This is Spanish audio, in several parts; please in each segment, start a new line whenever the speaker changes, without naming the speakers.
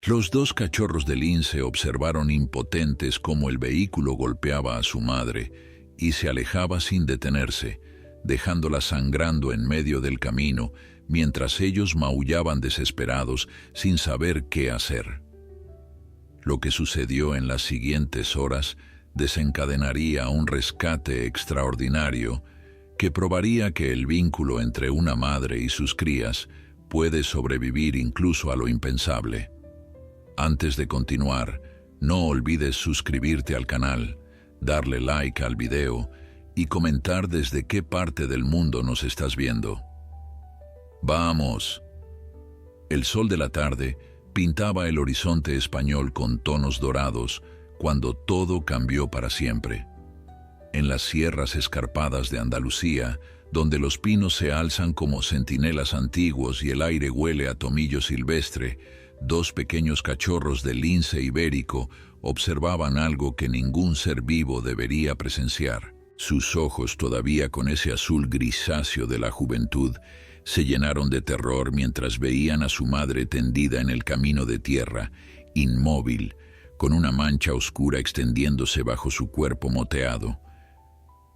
Los dos cachorros de lince observaron impotentes cómo el vehículo golpeaba a su madre y se alejaba sin detenerse, dejándola sangrando en medio del camino, mientras ellos maullaban desesperados sin saber qué hacer. Lo que sucedió en las siguientes horas desencadenaría un rescate extraordinario que probaría que el vínculo entre una madre y sus crías puede sobrevivir incluso a lo impensable. Antes de continuar, no olvides suscribirte al canal, darle like al video y comentar desde qué parte del mundo nos estás viendo. ¡Vamos! El sol de la tarde pintaba el horizonte español con tonos dorados cuando todo cambió para siempre. En las sierras escarpadas de Andalucía, donde los pinos se alzan como centinelas antiguos y el aire huele a tomillo silvestre, dos pequeños cachorros de lince ibérico observaban algo que ningún ser vivo debería presenciar. Sus ojos, todavía con ese azul grisáceo de la juventud, se llenaron de terror mientras veían a su madre tendida en el camino de tierra, inmóvil, con una mancha oscura extendiéndose bajo su cuerpo moteado.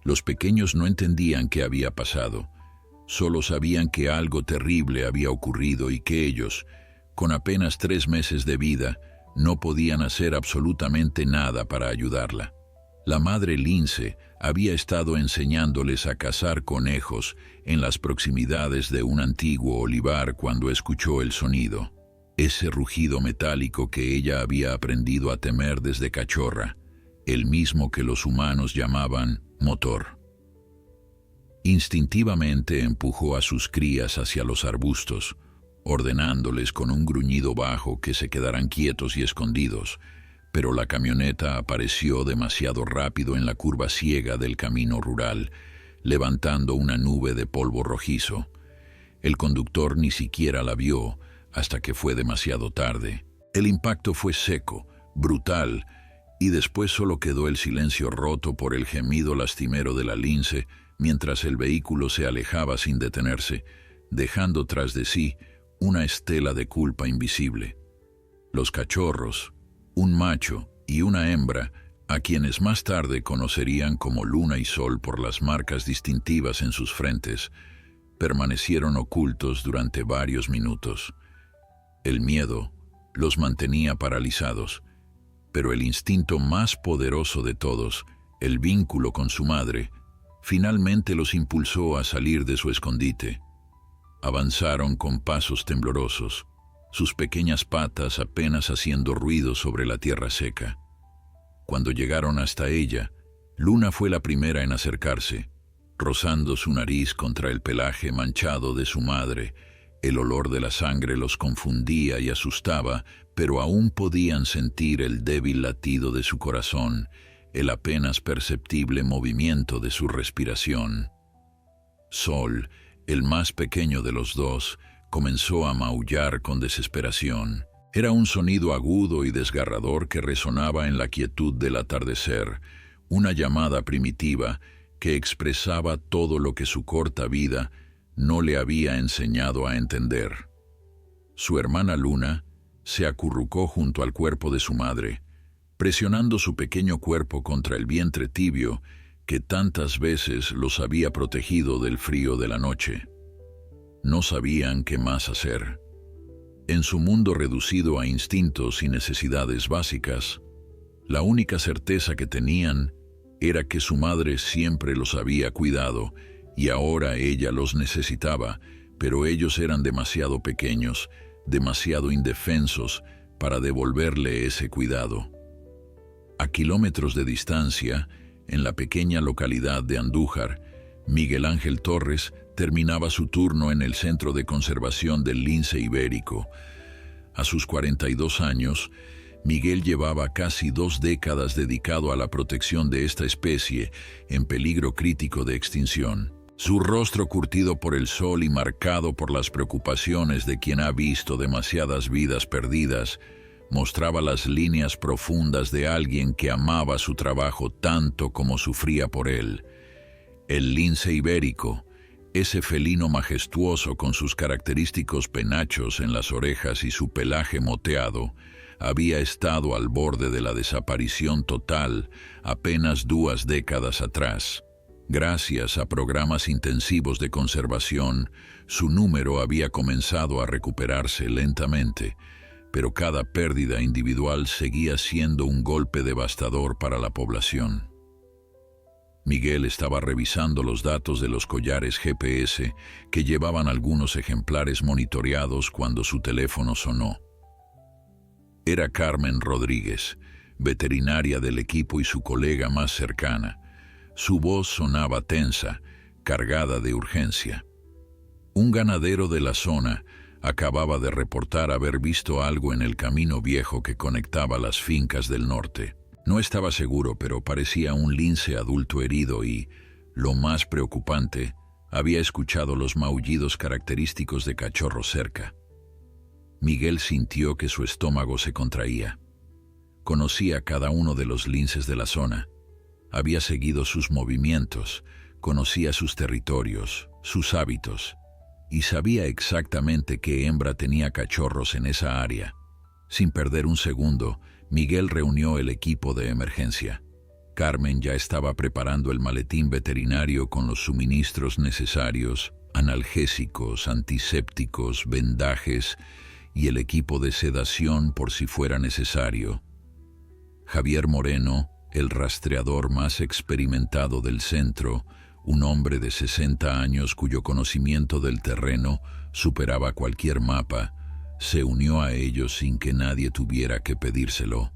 Los pequeños no entendían qué había pasado, solo sabían que algo terrible había ocurrido y que ellos, con apenas 3 meses de vida, no podían hacer absolutamente nada para ayudarla. La madre lince había estado enseñándoles a cazar conejos en las proximidades de un antiguo olivar cuando escuchó el sonido, ese rugido metálico que ella había aprendido a temer desde cachorra, el mismo que los humanos llamaban motor. Instintivamente empujó a sus crías hacia los arbustos, ordenándoles con un gruñido bajo que se quedaran quietos y escondidos, pero la camioneta apareció demasiado rápido en la curva ciega del camino rural, levantando una nube de polvo rojizo. El conductor ni siquiera la vio hasta que fue demasiado tarde. El impacto fue seco, brutal, y después solo quedó el silencio roto por el gemido lastimero de la lince mientras el vehículo se alejaba sin detenerse, dejando tras de sí una estela de culpa invisible. Los cachorros, un macho y una hembra, a quienes más tarde conocerían como Luna y Sol por las marcas distintivas en sus frentes, permanecieron ocultos durante varios minutos. El miedo los mantenía paralizados, pero el instinto más poderoso de todos, el vínculo con su madre, finalmente los impulsó a salir de su escondite. Avanzaron con pasos temblorosos, sus pequeñas patas apenas haciendo ruido sobre la tierra seca. Cuando llegaron hasta ella, Luna fue la primera en acercarse, rozando su nariz contra el pelaje manchado de su madre. El olor de la sangre los confundía y asustaba, pero aún podían sentir el débil latido de su corazón, el apenas perceptible movimiento de su respiración. Sol, el más pequeño de los dos, comenzó a maullar con desesperación. Era un sonido agudo y desgarrador que resonaba en la quietud del atardecer, una llamada primitiva que expresaba todo lo que su corta vida no le había enseñado a entender. Su hermana Luna se acurrucó junto al cuerpo de su madre, presionando su pequeño cuerpo contra el vientre tibio que tantas veces los había protegido del frío de la noche. No sabían qué más hacer. En su mundo reducido a instintos y necesidades básicas, la única certeza que tenían era que su madre siempre los había cuidado y ahora ella los necesitaba, pero ellos eran demasiado pequeños, demasiado indefensos para devolverle ese cuidado. A kilómetros de distancia, en la pequeña localidad de Andújar, Miguel Ángel Torres terminaba su turno en el Centro de Conservación del Lince Ibérico. A sus 42 años, Miguel llevaba casi 2 décadas dedicado a la protección de esta especie en peligro crítico de extinción. Su rostro curtido por el sol y marcado por las preocupaciones de quien ha visto demasiadas vidas perdidas, mostraba las líneas profundas de alguien que amaba su trabajo tanto como sufría por él. El lince ibérico, ese felino majestuoso con sus característicos penachos en las orejas y su pelaje moteado, había estado al borde de la desaparición total apenas 2 décadas atrás. Gracias a programas intensivos de conservación, su número había comenzado a recuperarse lentamente, pero cada pérdida individual seguía siendo un golpe devastador para la población. Miguel estaba revisando los datos de los collares GPS que llevaban algunos ejemplares monitoreados cuando su teléfono sonó. Era Carmen Rodríguez, veterinaria del equipo y su colega más cercana. Su voz sonaba tensa, cargada de urgencia. Un ganadero de la zona acababa de reportar haber visto algo en el camino viejo que conectaba las fincas del norte. No estaba seguro, pero parecía un lince adulto herido y, lo más preocupante, había escuchado los maullidos característicos de cachorros cerca. Miguel sintió que su estómago se contraía. Conocía cada uno de los linces de la zona. Había seguido sus movimientos, conocía sus territorios, sus hábitos, y sabía exactamente qué hembra tenía cachorros en esa área. Sin perder un segundo, Miguel reunió el equipo de emergencia. Carmen ya estaba preparando el maletín veterinario con los suministros necesarios, analgésicos, antisépticos, vendajes y el equipo de sedación por si fuera necesario. Javier Moreno, el rastreador más experimentado del centro, un hombre de 60 años cuyo conocimiento del terreno superaba cualquier mapa, se unió a ellos sin que nadie tuviera que pedírselo.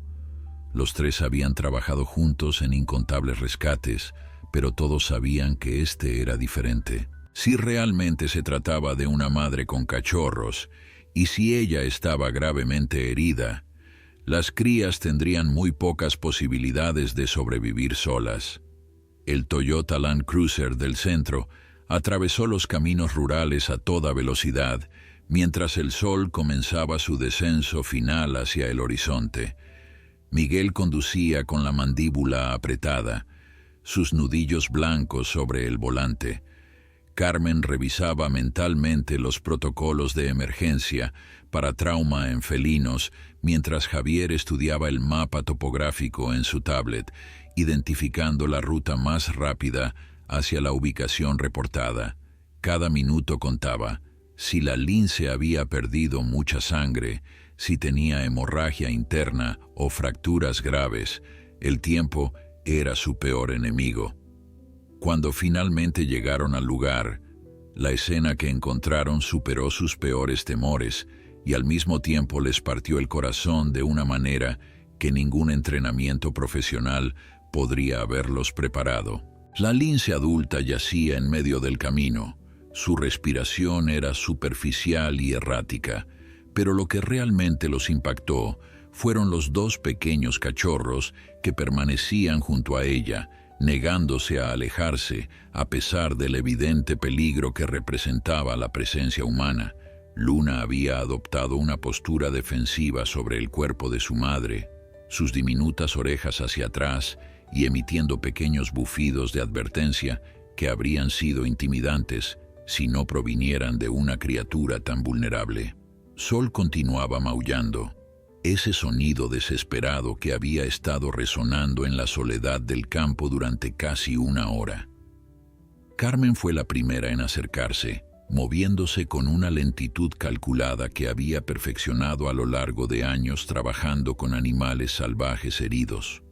Los tres habían trabajado juntos en incontables rescates, pero todos sabían que este era diferente. Si realmente se trataba de una madre con cachorros, y si ella estaba gravemente herida, las crías tendrían muy pocas posibilidades de sobrevivir solas. El Toyota Land Cruiser del centro atravesó los caminos rurales a toda velocidad, mientras el sol comenzaba su descenso final hacia el horizonte. Miguel conducía con la mandíbula apretada, sus nudillos blancos sobre el volante. Carmen revisaba mentalmente los protocolos de emergencia para trauma en felinos, mientras Javier estudiaba el mapa topográfico en su tablet, identificando la ruta más rápida hacia la ubicación reportada. Cada minuto contaba. Si la lince había perdido mucha sangre, si tenía hemorragia interna o fracturas graves, el tiempo era su peor enemigo. Cuando finalmente llegaron al lugar, la escena que encontraron superó sus peores temores y al mismo tiempo les partió el corazón de una manera que ningún entrenamiento profesional podría haberlos preparado. La lince adulta yacía en medio del camino. Su respiración era superficial y errática, pero lo que realmente los impactó fueron los dos pequeños cachorros que permanecían junto a ella, negándose a alejarse a pesar del evidente peligro que representaba la presencia humana. Luna había adoptado una postura defensiva sobre el cuerpo de su madre, sus diminutas orejas hacia atrás y emitiendo pequeños bufidos de advertencia que habrían sido intimidantes si no provinieran de una criatura tan vulnerable. Sol continuaba maullando, ese sonido desesperado que había estado resonando en la soledad del campo durante casi 1 hora. Carmen fue la primera en acercarse, moviéndose con una lentitud calculada que había perfeccionado a lo largo de años trabajando con animales salvajes heridos.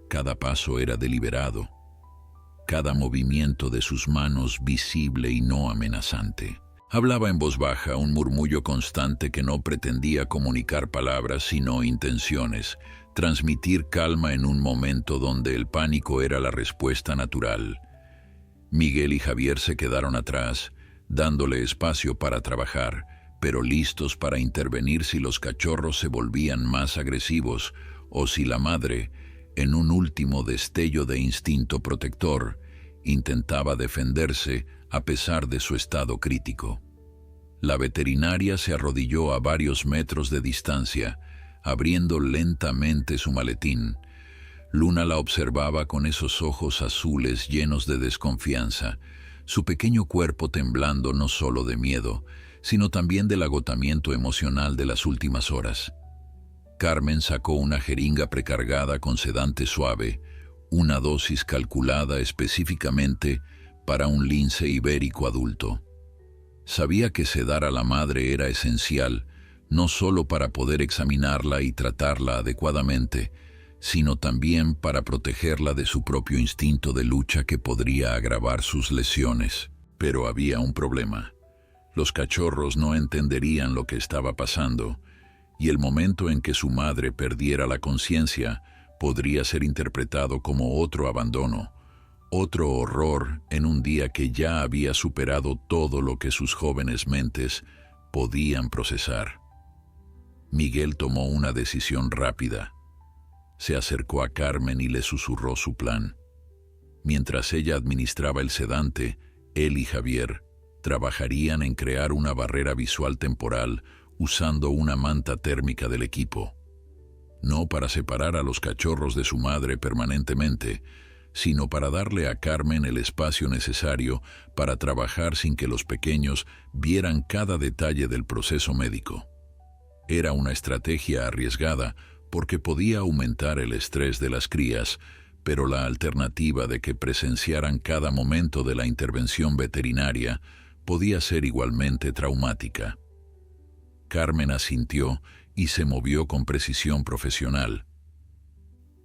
Cada paso era deliberado, cada movimiento de sus manos visible y no amenazante. Hablaba en voz baja, un murmullo constante que no pretendía comunicar palabras sino intenciones, transmitir calma en un momento donde el pánico era la respuesta natural. Miguel y Javier se quedaron atrás, dándole espacio para trabajar, pero listos para intervenir si los cachorros se volvían más agresivos o si la madre, en un último destello de instinto protector, intentaba defenderse a pesar de su estado crítico. La veterinaria se arrodilló a varios metros de distancia, abriendo lentamente su maletín. Luna la observaba con esos ojos azules llenos de desconfianza, su pequeño cuerpo temblando no solo de miedo, sino también del agotamiento emocional de las últimas horas. Carmen sacó una jeringa precargada con sedante suave, una dosis calculada específicamente para un lince ibérico adulto. Sabía que sedar a la madre era esencial, no solo para poder examinarla y tratarla adecuadamente, sino también para protegerla de su propio instinto de lucha que podría agravar sus lesiones. Pero había un problema. Los cachorros no entenderían lo que estaba pasando, y el momento en que su madre perdiera la conciencia podría ser interpretado como otro abandono, otro horror en un día que ya había superado todo lo que sus jóvenes mentes podían procesar. Miguel tomó una decisión rápida. Se acercó a Carmen y le susurró su plan. Mientras ella administraba el sedante, él y Javier trabajarían en crear una barrera visual temporal usando una manta térmica del equipo. No para separar a los cachorros de su madre permanentemente, sino para darle a Carmen el espacio necesario para trabajar sin que los pequeños vieran cada detalle del proceso médico. Era una estrategia arriesgada porque podía aumentar el estrés de las crías, pero la alternativa de que presenciaran cada momento de la intervención veterinaria podía ser igualmente traumática. Carmen asintió y se movió con precisión profesional.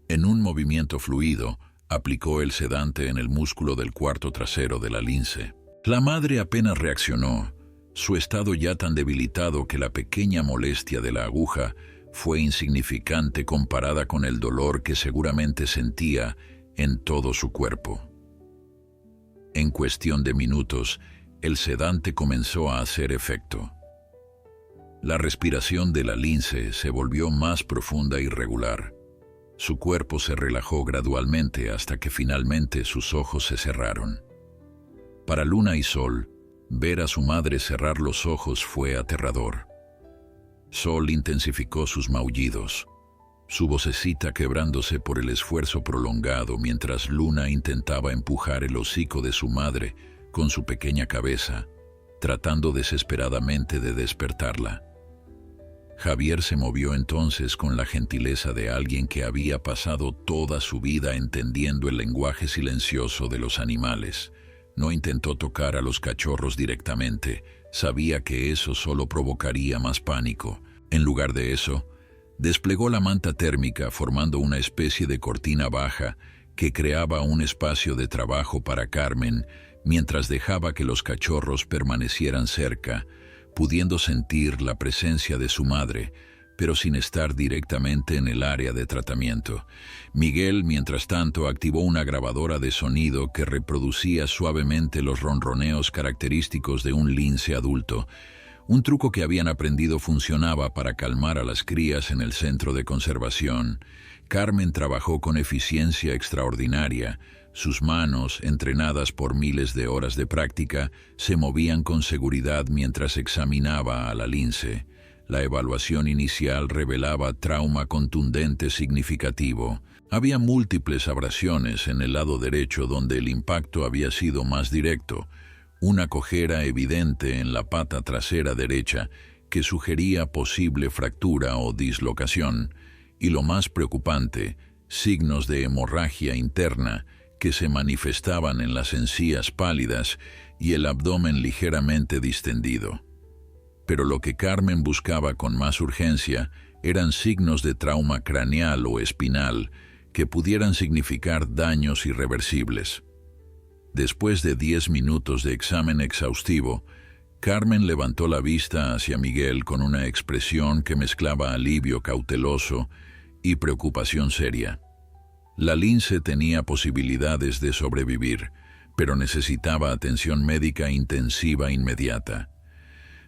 En un movimiento fluido, aplicó el sedante en el músculo del cuarto trasero de la lince. La madre apenas reaccionó, su estado ya tan debilitado que la pequeña molestia de la aguja fue insignificante comparada con el dolor que seguramente sentía en todo su cuerpo. En cuestión de minutos, el sedante comenzó a hacer efecto. La respiración de la lince se volvió más profunda y regular. Su cuerpo se relajó gradualmente hasta que finalmente sus ojos se cerraron. Para Luna y Sol, ver a su madre cerrar los ojos fue aterrador. Sol intensificó sus maullidos, su vocecita quebrándose por el esfuerzo prolongado mientras Luna intentaba empujar el hocico de su madre con su pequeña cabeza, tratando desesperadamente de despertarla. Javier se movió entonces con la gentileza de alguien que había pasado toda su vida entendiendo el lenguaje silencioso de los animales. No intentó tocar a los cachorros directamente, sabía que eso solo provocaría más pánico. En lugar de eso, desplegó la manta térmica formando una especie de cortina baja que creaba un espacio de trabajo para Carmen mientras dejaba que los cachorros permanecieran cerca, pudiendo sentir la presencia de su madre, pero sin estar directamente en el área de tratamiento. Miguel, mientras tanto, activó una grabadora de sonido que reproducía suavemente los ronroneos característicos de un lince adulto. Un truco que habían aprendido funcionaba para calmar a las crías en el centro de conservación. Carmen trabajó con eficiencia extraordinaria. Sus manos, entrenadas por miles de horas de práctica, se movían con seguridad mientras examinaba a la lince. La evaluación inicial revelaba trauma contundente significativo. Había múltiples abrasiones en el lado derecho donde el impacto había sido más directo, una cojera evidente en la pata trasera derecha que sugería posible fractura o dislocación, y lo más preocupante, signos de hemorragia interna que se manifestaban en las encías pálidas y el abdomen ligeramente distendido. Pero lo que Carmen buscaba con más urgencia eran signos de trauma craneal o espinal que pudieran significar daños irreversibles. Después de 10 minutos de examen exhaustivo, Carmen levantó la vista hacia Miguel con una expresión que mezclaba alivio cauteloso y preocupación seria. La lince tenía posibilidades de sobrevivir, pero necesitaba atención médica intensiva inmediata.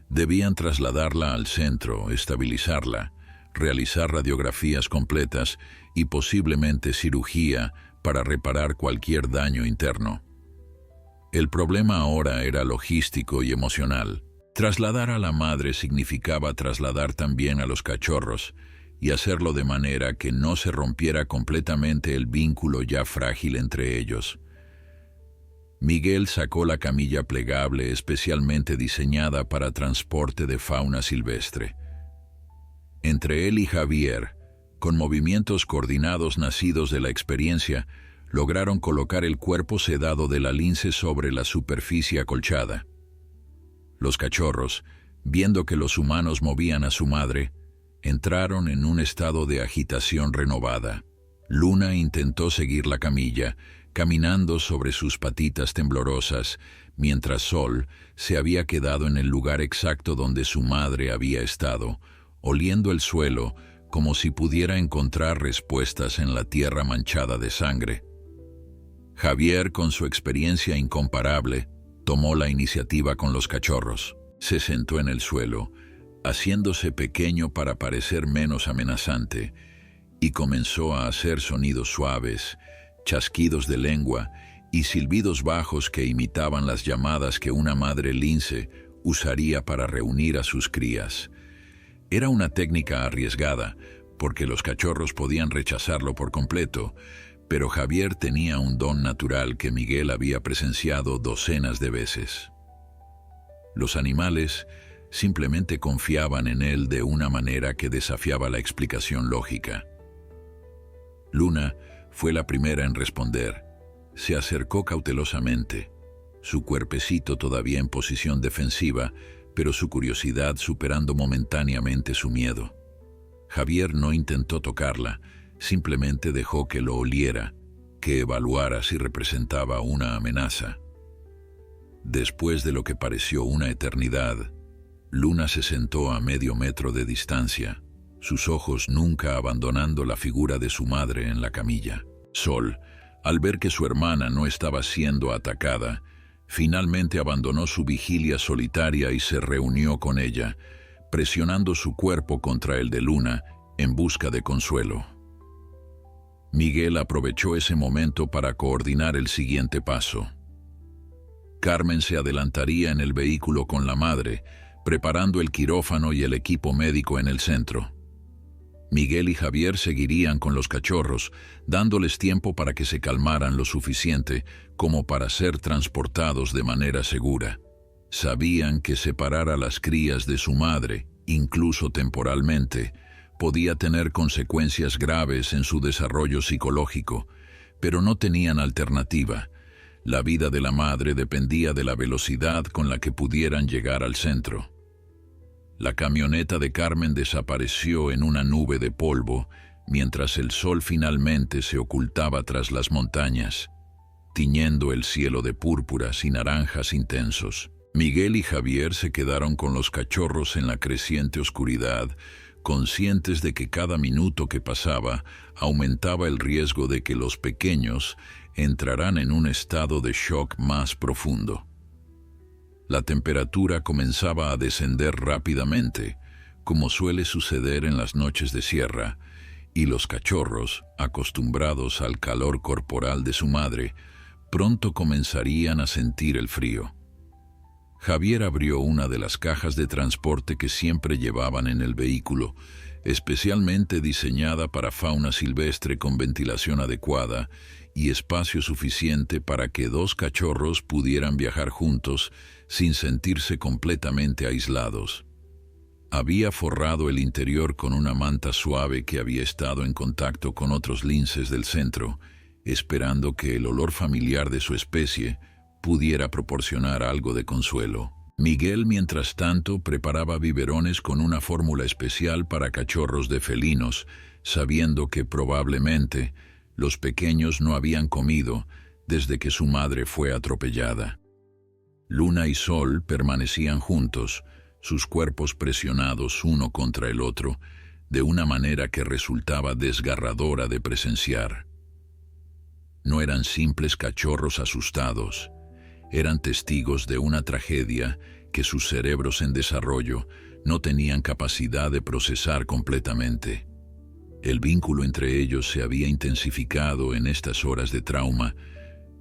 Debían trasladarla al centro, estabilizarla, realizar radiografías completas y posiblemente cirugía para reparar cualquier daño interno. El problema ahora era logístico y emocional. Trasladar a la madre significaba trasladar también a los cachorros y hacerlo de manera que no se rompiera completamente el vínculo ya frágil entre ellos. Miguel sacó la camilla plegable especialmente diseñada para transporte de fauna silvestre. Entre él y Javier, con movimientos coordinados nacidos de la experiencia, lograron colocar el cuerpo sedado de la lince sobre la superficie acolchada. Los cachorros, viendo que los humanos movían a su madre, entraron en un estado de agitación renovada. Luna intentó seguir la camilla, caminando sobre sus patitas temblorosas, mientras Sol se había quedado en el lugar exacto donde su madre había estado, oliendo el suelo como si pudiera encontrar respuestas en la tierra manchada de sangre. Javier, con su experiencia incomparable, tomó la iniciativa con los cachorros. Se sentó en el suelo, haciéndose pequeño para parecer menos amenazante, y comenzó a hacer sonidos suaves, chasquidos de lengua y silbidos bajos que imitaban las llamadas que una madre lince usaría para reunir a sus crías. Era una técnica arriesgada, porque los cachorros podían rechazarlo por completo, pero Javier tenía un don natural que Miguel había presenciado docenas de veces. Los animales simplemente confiaban en él de una manera que desafiaba la explicación lógica. Luna fue la primera en responder. Se acercó cautelosamente, su cuerpecito todavía en posición defensiva, pero su curiosidad superando momentáneamente su miedo. Javier no intentó tocarla, simplemente dejó que lo oliera, que evaluara si representaba una amenaza. Después de lo que pareció una eternidad, Luna se sentó a medio metro de distancia, sus ojos nunca abandonando la figura de su madre en la camilla. Sol, al ver que su hermana no estaba siendo atacada, finalmente abandonó su vigilia solitaria y se reunió con ella, presionando su cuerpo contra el de Luna en busca de consuelo. Miguel aprovechó ese momento para coordinar el siguiente paso. Carmen se adelantaría en el vehículo con la madre, preparando el quirófano y el equipo médico en el centro. Miguel y Javier seguirían con los cachorros, dándoles tiempo para que se calmaran lo suficiente como para ser transportados de manera segura. Sabían que separar a las crías de su madre, incluso temporalmente, podía tener consecuencias graves en su desarrollo psicológico, pero no tenían alternativa. La vida de la madre dependía de la velocidad con la que pudieran llegar al centro. La camioneta de Carmen desapareció en una nube de polvo, mientras el sol finalmente se ocultaba tras las montañas, tiñendo el cielo de púrpuras y naranjas intensos. Miguel y Javier se quedaron con los cachorros en la creciente oscuridad, conscientes de que cada minuto que pasaba aumentaba el riesgo de que los pequeños entrarán en un estado de shock más profundo. La temperatura comenzaba a descender rápidamente, como suele suceder en las noches de sierra, y los cachorros, acostumbrados al calor corporal de su madre, pronto comenzarían a sentir el frío. Javier abrió una de las cajas de transporte que siempre llevaban en el vehículo, especialmente diseñada para fauna silvestre con ventilación adecuada y espacio suficiente para que dos cachorros pudieran viajar juntos sin sentirse completamente aislados. Había forrado el interior con una manta suave que había estado en contacto con otros linces del centro, esperando que el olor familiar de su especie pudiera proporcionar algo de consuelo. Miguel, mientras tanto, preparaba biberones con una fórmula especial para cachorros de felinos, sabiendo que probablemente los pequeños no habían comido desde que su madre fue atropellada. Luna y Sol permanecían juntos, sus cuerpos presionados uno contra el otro, de una manera que resultaba desgarradora de presenciar. No eran simples cachorros asustados, eran testigos de una tragedia que sus cerebros en desarrollo no tenían capacidad de procesar completamente. El vínculo entre ellos se había intensificado en estas horas de trauma,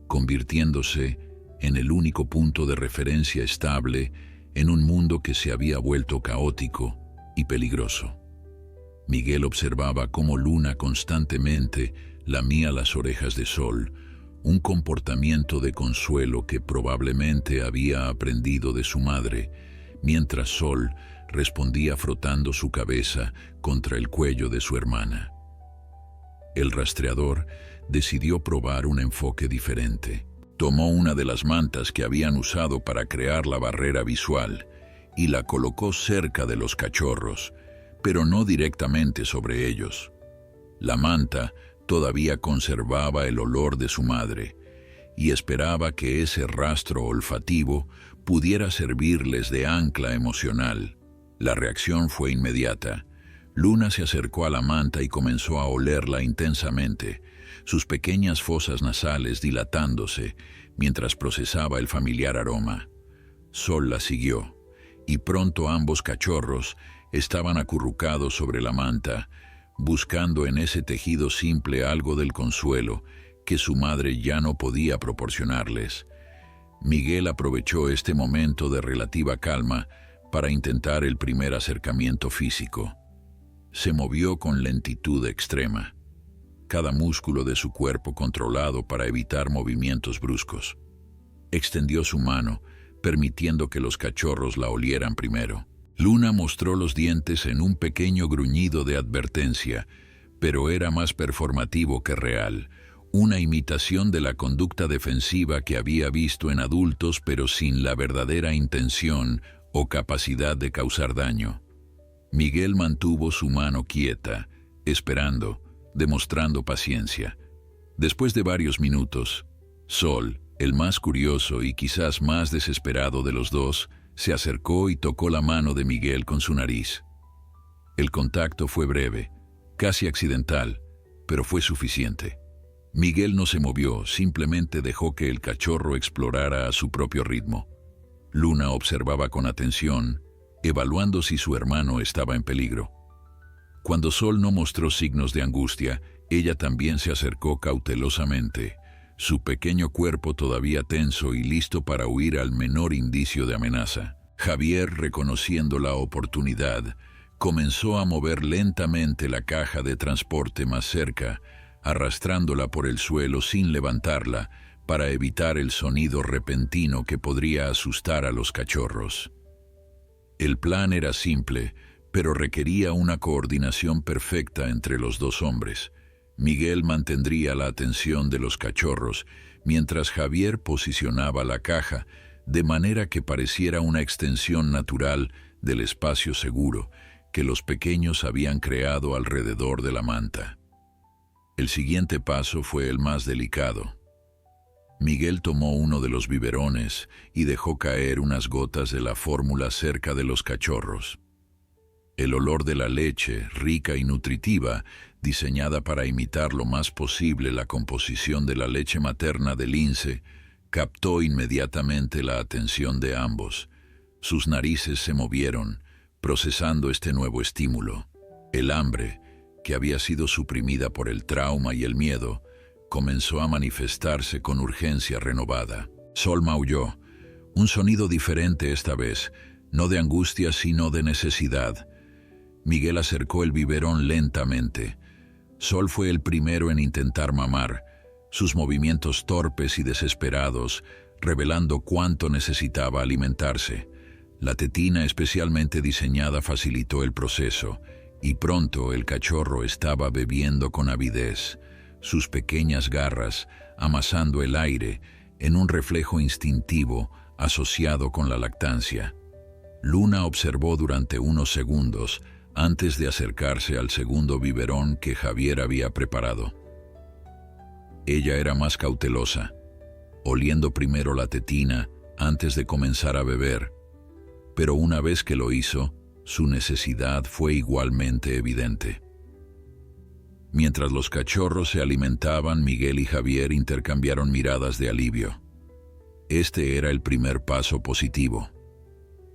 convirtiéndose en el único punto de referencia estable en un mundo que se había vuelto caótico y peligroso. Miguel observaba cómo Luna constantemente lamía las orejas de Sol, un comportamiento de consuelo que probablemente había aprendido de su madre, mientras Sol respondía frotando su cabeza contra el cuello de su hermana. El rastreador decidió probar un enfoque diferente. Tomó una de las mantas que habían usado para crear la barrera visual y la colocó cerca de los cachorros, pero no directamente sobre ellos. La manta todavía conservaba el olor de su madre y esperaba que ese rastro olfativo pudiera servirles de ancla emocional. La reacción fue inmediata. Luna se acercó a la manta y comenzó a olerla intensamente, sus pequeñas fosas nasales dilatándose mientras procesaba el familiar aroma. Sol la siguió, y pronto ambos cachorros estaban acurrucados sobre la manta, buscando en ese tejido simple algo del consuelo que su madre ya no podía proporcionarles. Miguel aprovechó este momento de relativa calma para intentar el primer acercamiento físico. Se movió con lentitud extrema, cada músculo de su cuerpo controlado para evitar movimientos bruscos. Extendió su mano, permitiendo que los cachorros la olieran primero. Luna mostró los dientes en un pequeño gruñido de advertencia, pero era más performativo que real, una imitación de la conducta defensiva que había visto en adultos, pero sin la verdadera intención o capacidad de causar daño. Miguel mantuvo su mano quieta, esperando, demostrando paciencia. Después de varios minutos, Sol, el más curioso y quizás más desesperado de los dos, se acercó y tocó la mano de Miguel con su nariz. El contacto fue breve, casi accidental, pero fue suficiente. Miguel no se movió, simplemente dejó que el cachorro explorara a su propio ritmo. Luna observaba con atención, evaluando si su hermano estaba en peligro. Cuando Sol no mostró signos de angustia, ella también se acercó cautelosamente, su pequeño cuerpo todavía tenso y listo para huir al menor indicio de amenaza. Javier, reconociendo la oportunidad, comenzó a mover lentamente la caja de transporte más cerca, arrastrándola por el suelo sin levantarla, para evitar el sonido repentino que podría asustar a los cachorros. El plan era simple, pero requería una coordinación perfecta entre los dos hombres. Miguel mantendría la atención de los cachorros, mientras Javier posicionaba la caja, de manera que pareciera una extensión natural del espacio seguro que los pequeños habían creado alrededor de la manta. El siguiente paso fue el más delicado. Miguel tomó uno de los biberones y dejó caer unas gotas de la fórmula cerca de los cachorros. El olor de la leche, rica y nutritiva, diseñada para imitar lo más posible la composición de la leche materna del lince, captó inmediatamente la atención de ambos. Sus narices se movieron, procesando este nuevo estímulo. El hambre, que había sido suprimida por el trauma y el miedo, comenzó a manifestarse con urgencia renovada. Sol maulló, un sonido diferente esta vez, no de angustia sino de necesidad. Miguel acercó el biberón lentamente. Sol fue el primero en intentar mamar, sus movimientos torpes y desesperados, revelando cuánto necesitaba alimentarse. La tetina especialmente diseñada facilitó el proceso, y pronto el cachorro estaba bebiendo con avidez, sus pequeñas garras amasando el aire en un reflejo instintivo asociado con la lactancia. Luna observó durante unos segundos antes de acercarse al segundo biberón que Javier había preparado. Ella era más cautelosa, oliendo primero la tetina antes de comenzar a beber, pero una vez que lo hizo, su necesidad fue igualmente evidente. Mientras los cachorros se alimentaban, Miguel y Javier intercambiaron miradas de alivio. Este era el primer paso positivo.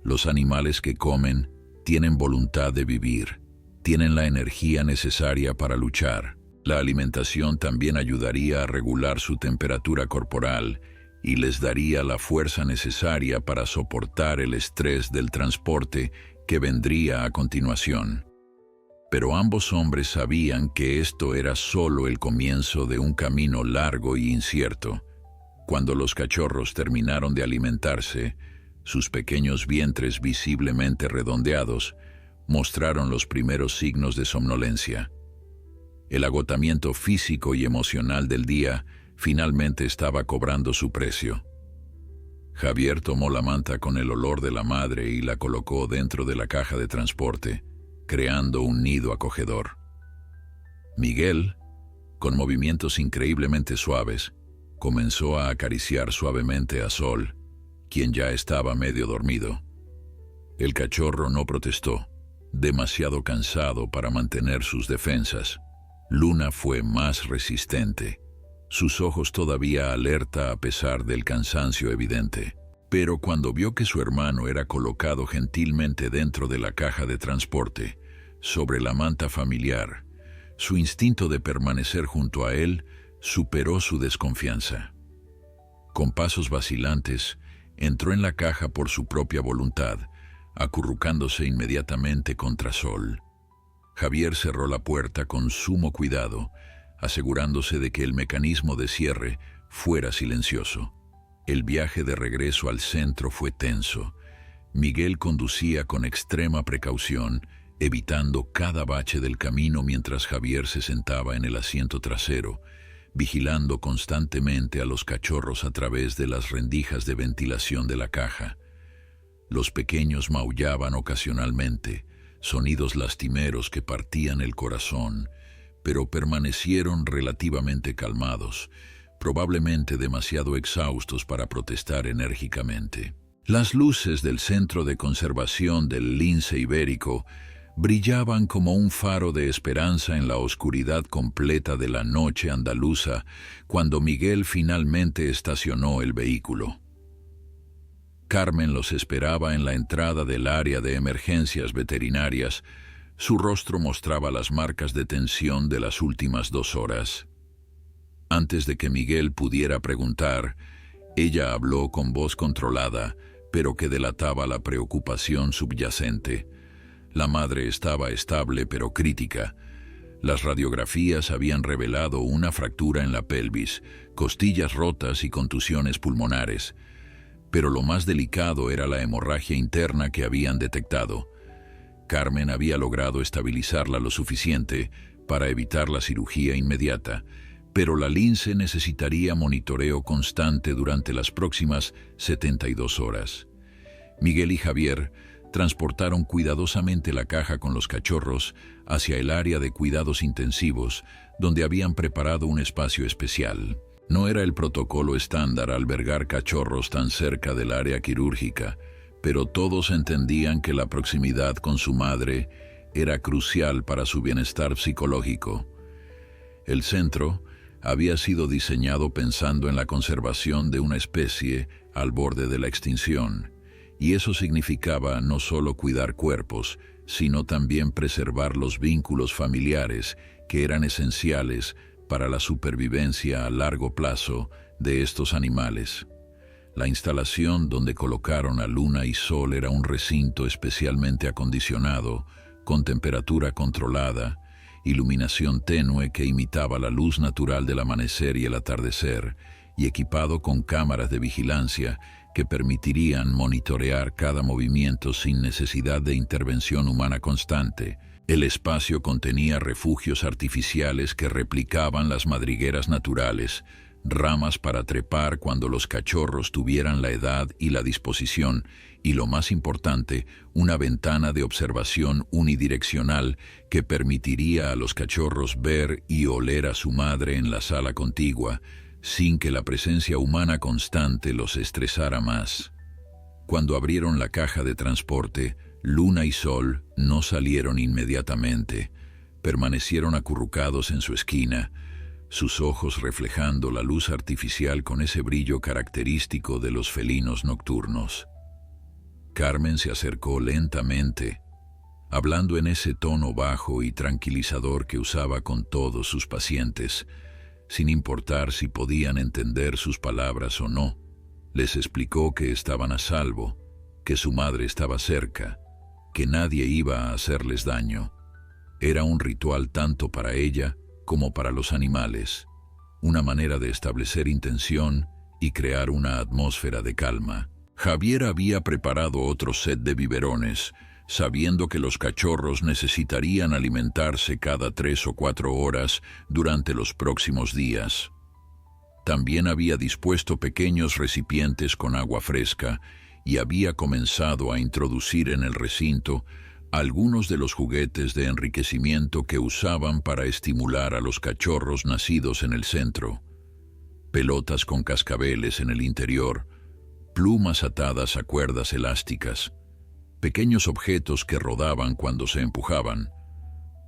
Los animales que comen tienen voluntad de vivir, tienen la energía necesaria para luchar. La alimentación también ayudaría a regular su temperatura corporal y les daría la fuerza necesaria para soportar el estrés del transporte que vendría a continuación. Pero ambos hombres sabían que esto era solo el comienzo de un camino largo y incierto. Cuando los cachorros terminaron de alimentarse, Sus pequeños vientres visiblemente redondeados mostraron los primeros signos de somnolencia. El agotamiento físico y emocional del día finalmente estaba cobrando su precio. Javier tomó la manta con el olor de la madre y la colocó dentro de la caja de transporte, creando un nido acogedor. Miguel, con movimientos increíblemente suaves, comenzó a acariciar suavemente a Sol, quien ya estaba medio dormido. El cachorro no protestó, demasiado cansado para mantener sus defensas. Luna fue más resistente, sus ojos todavía alerta a pesar del cansancio evidente. Pero cuando vio que su hermano era colocado gentilmente dentro de la caja de transporte, sobre la manta familiar, su instinto de permanecer junto a él superó su desconfianza. Con pasos vacilantes, entró en la caja por su propia voluntad, acurrucándose inmediatamente contra Sol. Javier cerró la puerta con sumo cuidado, asegurándose de que el mecanismo de cierre fuera silencioso. El viaje de regreso al centro fue tenso. Miguel conducía con extrema precaución, evitando cada bache del camino mientras Javier se sentaba en el asiento trasero, vigilando constantemente a los cachorros a través de las rendijas de ventilación de la caja. Los pequeños maullaban ocasionalmente, sonidos lastimeros que partían el corazón, pero permanecieron relativamente calmados, probablemente demasiado exhaustos para protestar enérgicamente. Las luces del centro de conservación del lince ibérico brillaban como un faro de esperanza en la oscuridad completa de la noche andaluza cuando Miguel finalmente estacionó el vehículo. Carmen los esperaba en la entrada del área de emergencias veterinarias. Su rostro mostraba las marcas de tensión de las últimas 2 horas. Antes de que Miguel pudiera preguntar, ella habló con voz controlada, pero que delataba la preocupación subyacente. La madre estaba estable pero crítica. Las radiografías habían revelado una fractura en la pelvis, costillas rotas y contusiones pulmonares. Pero lo más delicado era la hemorragia interna que habían detectado. Carmen había logrado estabilizarla lo suficiente para evitar la cirugía inmediata, pero la lince necesitaría monitoreo constante durante las próximas 72 horas. Miguel y Javier transportaron cuidadosamente la caja con los cachorros hacia el área de cuidados intensivos, donde habían preparado un espacio especial. No era el protocolo estándar albergar cachorros tan cerca del área quirúrgica, pero todos entendían que la proximidad con su madre era crucial para su bienestar psicológico. El centro había sido diseñado pensando en la conservación de una especie al borde de la extinción, y eso significaba no solo cuidar cuerpos, sino también preservar los vínculos familiares que eran esenciales para la supervivencia a largo plazo de estos animales. La instalación donde colocaron a Luna y Sol era un recinto especialmente acondicionado, con temperatura controlada, iluminación tenue que imitaba la luz natural del amanecer y el atardecer, y equipado con cámaras de vigilancia que permitirían monitorear cada movimiento sin necesidad de intervención humana constante. El espacio contenía refugios artificiales que replicaban las madrigueras naturales, ramas para trepar cuando los cachorros tuvieran la edad y la disposición, y lo más importante, una ventana de observación unidireccional que permitiría a los cachorros ver y oler a su madre en la sala contigua, sin que la presencia humana constante los estresara más. Cuando abrieron la caja de transporte, Luna y Sol no salieron inmediatamente. Permanecieron acurrucados en su esquina, sus ojos reflejando la luz artificial con ese brillo característico de los felinos nocturnos. Carmen se acercó lentamente, hablando en ese tono bajo y tranquilizador que usaba con todos sus pacientes, sin importar si podían entender sus palabras o no. Les explicó que estaban a salvo, que su madre estaba cerca, que nadie iba a hacerles daño. Era un ritual tanto para ella como para los animales, una manera de establecer intención y crear una atmósfera de calma. Javier había preparado otro set de biberones, sabiendo que los cachorros necesitarían alimentarse cada 3 o 4 horas durante los próximos días. También había dispuesto pequeños recipientes con agua fresca y había comenzado a introducir en el recinto algunos de los juguetes de enriquecimiento que usaban para estimular a los cachorros nacidos en el centro. Pelotas con cascabeles en el interior, plumas atadas a cuerdas elásticas, pequeños objetos que rodaban cuando se empujaban.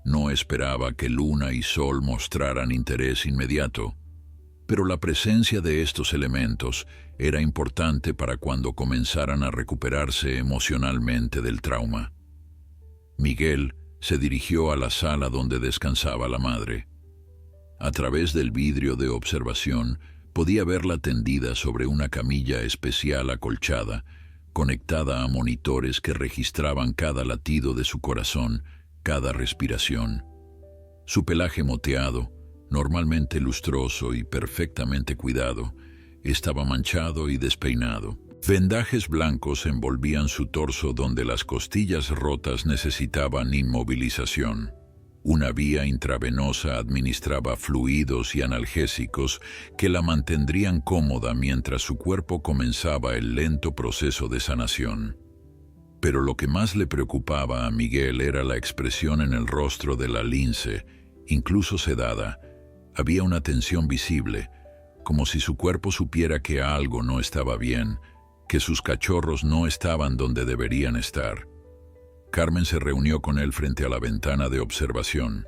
No esperaba que Luna y Sol mostraran interés inmediato, pero la presencia de estos elementos era importante para cuando comenzaran a recuperarse emocionalmente del trauma. Miguel se dirigió a la sala donde descansaba la madre. A través del vidrio de observación podía verla tendida sobre una camilla especial acolchada, conectada a monitores que registraban cada latido de su corazón, cada respiración. Su pelaje moteado, normalmente lustroso y perfectamente cuidado, estaba manchado y despeinado. Vendajes blancos envolvían su torso donde las costillas rotas necesitaban inmovilización. Una vía intravenosa administraba fluidos y analgésicos que la mantendrían cómoda mientras su cuerpo comenzaba el lento proceso de sanación. Pero lo que más le preocupaba a Miguel era la expresión en el rostro de la lince, incluso sedada. Había una tensión visible, como si su cuerpo supiera que algo no estaba bien, que sus cachorros no estaban donde deberían estar. Carmen se reunió con él frente a la ventana de observación.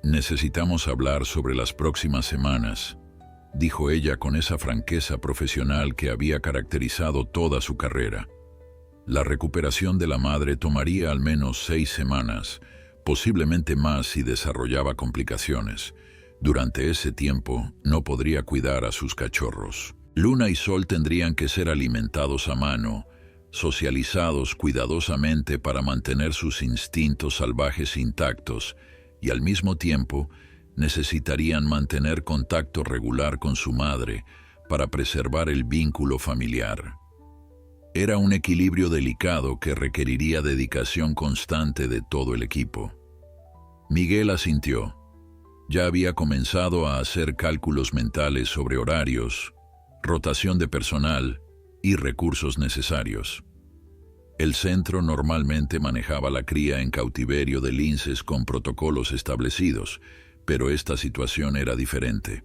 «Necesitamos hablar sobre las próximas semanas», dijo ella con esa franqueza profesional que había caracterizado toda su carrera. La recuperación de la madre tomaría al menos 6 semanas, posiblemente más si desarrollaba complicaciones. Durante ese tiempo no podría cuidar a sus cachorros. Luna y Sol tendrían que ser alimentados a mano, socializados cuidadosamente para mantener sus instintos salvajes intactos y al mismo tiempo necesitarían mantener contacto regular con su madre para preservar el vínculo familiar. Era un equilibrio delicado que requeriría dedicación constante de todo el equipo. Miguel asintió. Ya había comenzado a hacer cálculos mentales sobre horarios, rotación de personal y recursos necesarios. El centro normalmente manejaba la cría en cautiverio de linces con protocolos establecidos, pero esta situación era diferente.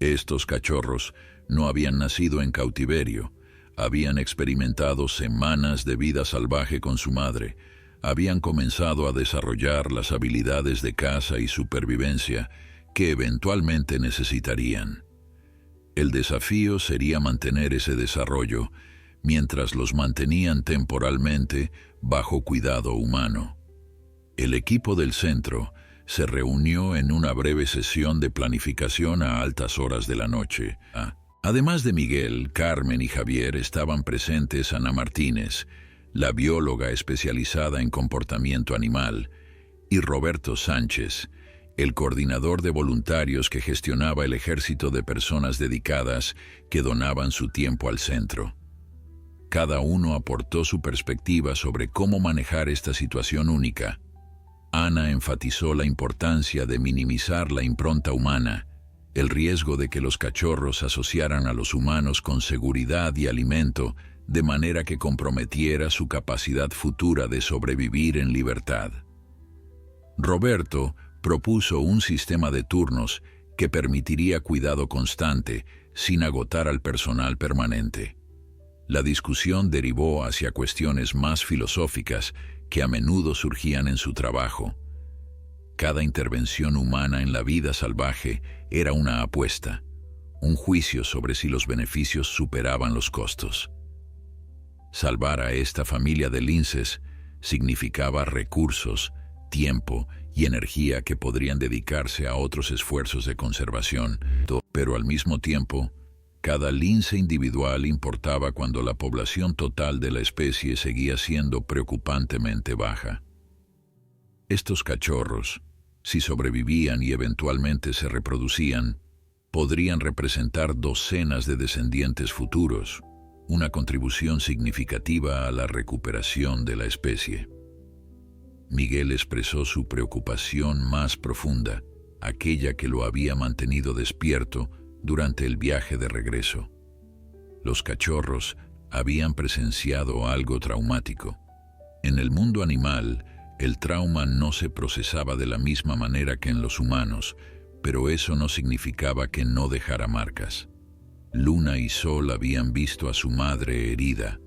Estos cachorros no habían nacido en cautiverio, habían experimentado semanas de vida salvaje con su madre, habían comenzado a desarrollar las habilidades de caza y supervivencia que eventualmente necesitarían. El desafío sería mantener ese desarrollo mientras los mantenían temporalmente bajo cuidado humano. El equipo del centro se reunió en una breve sesión de planificación a altas horas de la noche. Además de Miguel, Carmen y Javier estaban presentes Ana Martínez, la bióloga especializada en comportamiento animal, y Roberto Sánchez, el coordinador de voluntarios que gestionaba el ejército de personas dedicadas que donaban su tiempo al centro. Cada uno aportó su perspectiva sobre cómo manejar esta situación única. Ana enfatizó la importancia de minimizar la impronta humana, el riesgo de que los cachorros asociaran a los humanos con seguridad y alimento, de manera que comprometiera su capacidad futura de sobrevivir en libertad. Roberto propuso un sistema de turnos que permitiría cuidado constante, sin agotar al personal permanente. La discusión derivó hacia cuestiones más filosóficas que a menudo surgían en su trabajo. Cada intervención humana en la vida salvaje era una apuesta, un juicio sobre si los beneficios superaban los costos. Salvar a esta familia de linces significaba recursos, tiempo y energía que podrían dedicarse a otros esfuerzos de conservación, pero al mismo tiempo, cada lince individual importaba cuando la población total de la especie seguía siendo preocupantemente baja. Estos cachorros, si sobrevivían y eventualmente se reproducían, podrían representar docenas de descendientes futuros, una contribución significativa a la recuperación de la especie. Miguel expresó su preocupación más profunda, aquella que lo había mantenido despierto durante el viaje de regreso. Los cachorros habían presenciado algo traumático. En el mundo animal, el trauma no se procesaba de la misma manera que en los humanos, pero eso no significaba que no dejara marcas. Luna y Sol habían visto a su madre herida,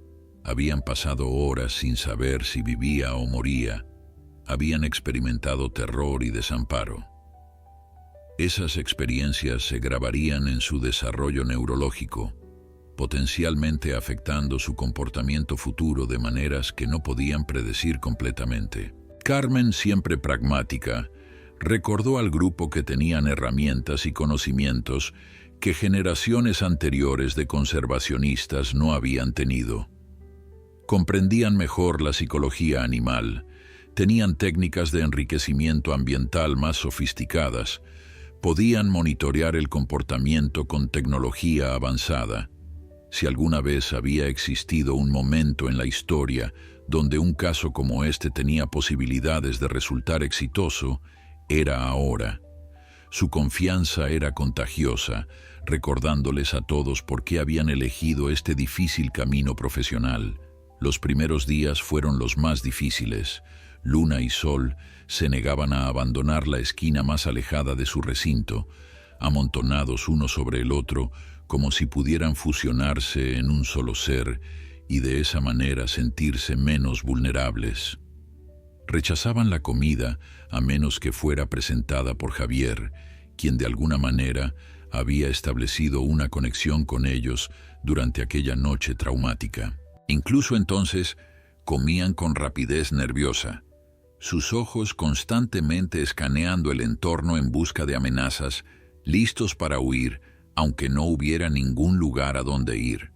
habían pasado horas sin saber si vivía o moría, habían experimentado terror y desamparo. Esas experiencias se grabarían en su desarrollo neurológico, potencialmente afectando su comportamiento futuro de maneras que no podían predecir completamente. Carmen, siempre pragmática, recordó al grupo que tenían herramientas y conocimientos que generaciones anteriores de conservacionistas no habían tenido. Comprendían mejor la psicología animal, tenían técnicas de enriquecimiento ambiental más sofisticadas, podían monitorear el comportamiento con tecnología avanzada. Si alguna vez había existido un momento en la historia donde un caso como este tenía posibilidades de resultar exitoso, era ahora. Su confianza era contagiosa, recordándoles a todos por qué habían elegido este difícil camino profesional. Los primeros días fueron los más difíciles. Luna y Sol se negaban a abandonar la esquina más alejada de su recinto, amontonados uno sobre el otro, como si pudieran fusionarse en un solo ser y de esa manera sentirse menos vulnerables. Rechazaban la comida a menos que fuera presentada por Javier, quien de alguna manera había establecido una conexión con ellos durante aquella noche traumática. Incluso entonces, comían con rapidez nerviosa, sus ojos constantemente escaneando el entorno en busca de amenazas, listos para huir, aunque no hubiera ningún lugar a donde ir.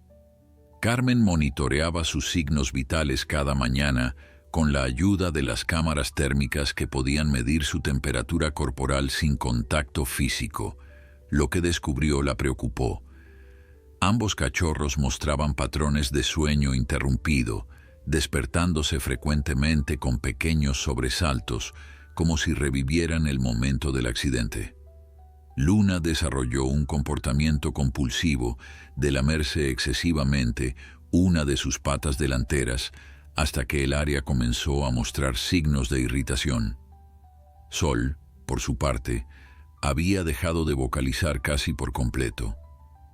Carmen monitoreaba sus signos vitales cada mañana con la ayuda de las cámaras térmicas que podían medir su temperatura corporal sin contacto físico. Lo que descubrió la preocupó. Ambos cachorros mostraban patrones de sueño interrumpido, despertándose frecuentemente con pequeños sobresaltos, como si revivieran el momento del accidente. Luna desarrolló un comportamiento compulsivo de lamerse excesivamente una de sus patas delanteras hasta que el área comenzó a mostrar signos de irritación. Sol, por su parte, había dejado de vocalizar casi por completo.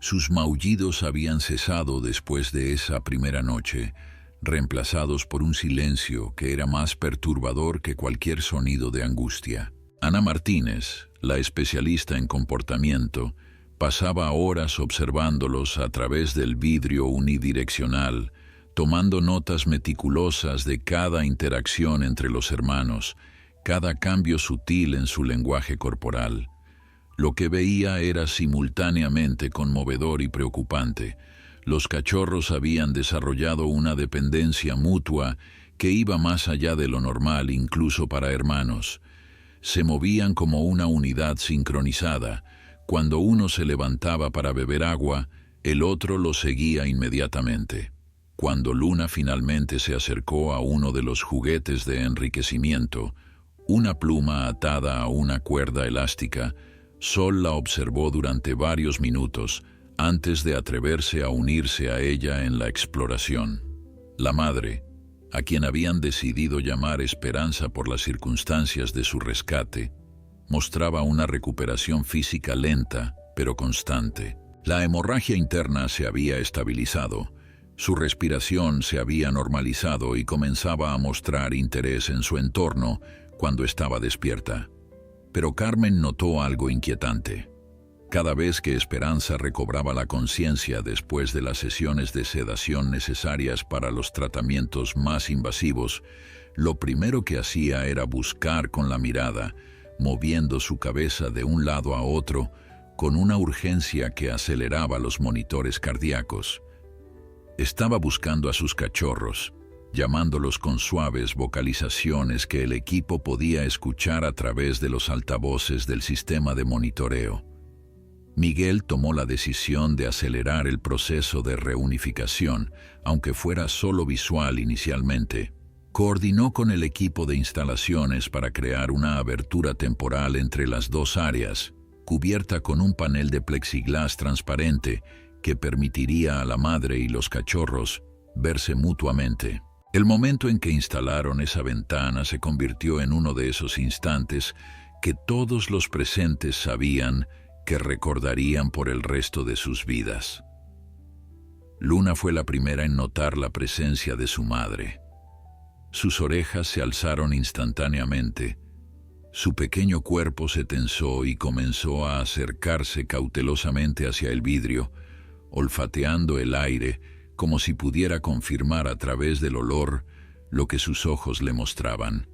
Sus maullidos habían cesado después de esa primera noche, reemplazados por un silencio que era más perturbador que cualquier sonido de angustia. Ana Martínez, la especialista en comportamiento, pasaba horas observándolos a través del vidrio unidireccional, tomando notas meticulosas de cada interacción entre los hermanos, cada cambio sutil en su lenguaje corporal. Lo que veía era simultáneamente conmovedor y preocupante. Los cachorros habían desarrollado una dependencia mutua que iba más allá de lo normal incluso para hermanos. Se movían como una unidad sincronizada. Cuando uno se levantaba para beber agua, el otro lo seguía inmediatamente. Cuando Luna finalmente se acercó a uno de los juguetes de enriquecimiento, una pluma atada a una cuerda elástica, Sol la observó durante varios minutos antes de atreverse a unirse a ella en la exploración. La madre, a quien habían decidido llamar Esperanza por las circunstancias de su rescate, mostraba una recuperación física lenta, pero constante. La hemorragia interna se había estabilizado, su respiración se había normalizado y comenzaba a mostrar interés en su entorno cuando estaba despierta. Pero Carmen notó algo inquietante. Cada vez que Esperanza recobraba la conciencia después de las sesiones de sedación necesarias para los tratamientos más invasivos, lo primero que hacía era buscar con la mirada, moviendo su cabeza de un lado a otro, con una urgencia que aceleraba los monitores cardíacos. Estaba buscando a sus cachorros, llamándolos con suaves vocalizaciones que el equipo podía escuchar a través de los altavoces del sistema de monitoreo. Miguel tomó la decisión de acelerar el proceso de reunificación, aunque fuera solo visual inicialmente. Coordinó con el equipo de instalaciones para crear una abertura temporal entre las dos áreas, cubierta con un panel de plexiglás transparente que permitiría a la madre y los cachorros verse mutuamente. El momento en que instalaron esa ventana se convirtió en uno de esos instantes que todos los presentes sabían que recordarían por el resto de sus vidas. Luna fue la primera en notar la presencia de su madre. Sus orejas se alzaron instantáneamente. Su pequeño cuerpo se tensó y comenzó a acercarse cautelosamente hacia el vidrio, olfateando el aire como si pudiera confirmar a través del olor lo que sus ojos le mostraban.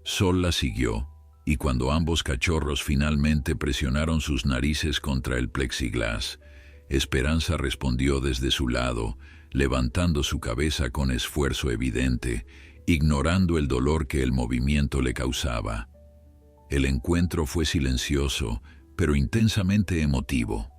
Sol la siguió, y cuando ambos cachorros finalmente presionaron sus narices contra el plexiglás, Esperanza respondió desde su lado, levantando su cabeza con esfuerzo evidente, ignorando el dolor que el movimiento le causaba. El encuentro fue silencioso, pero intensamente emotivo.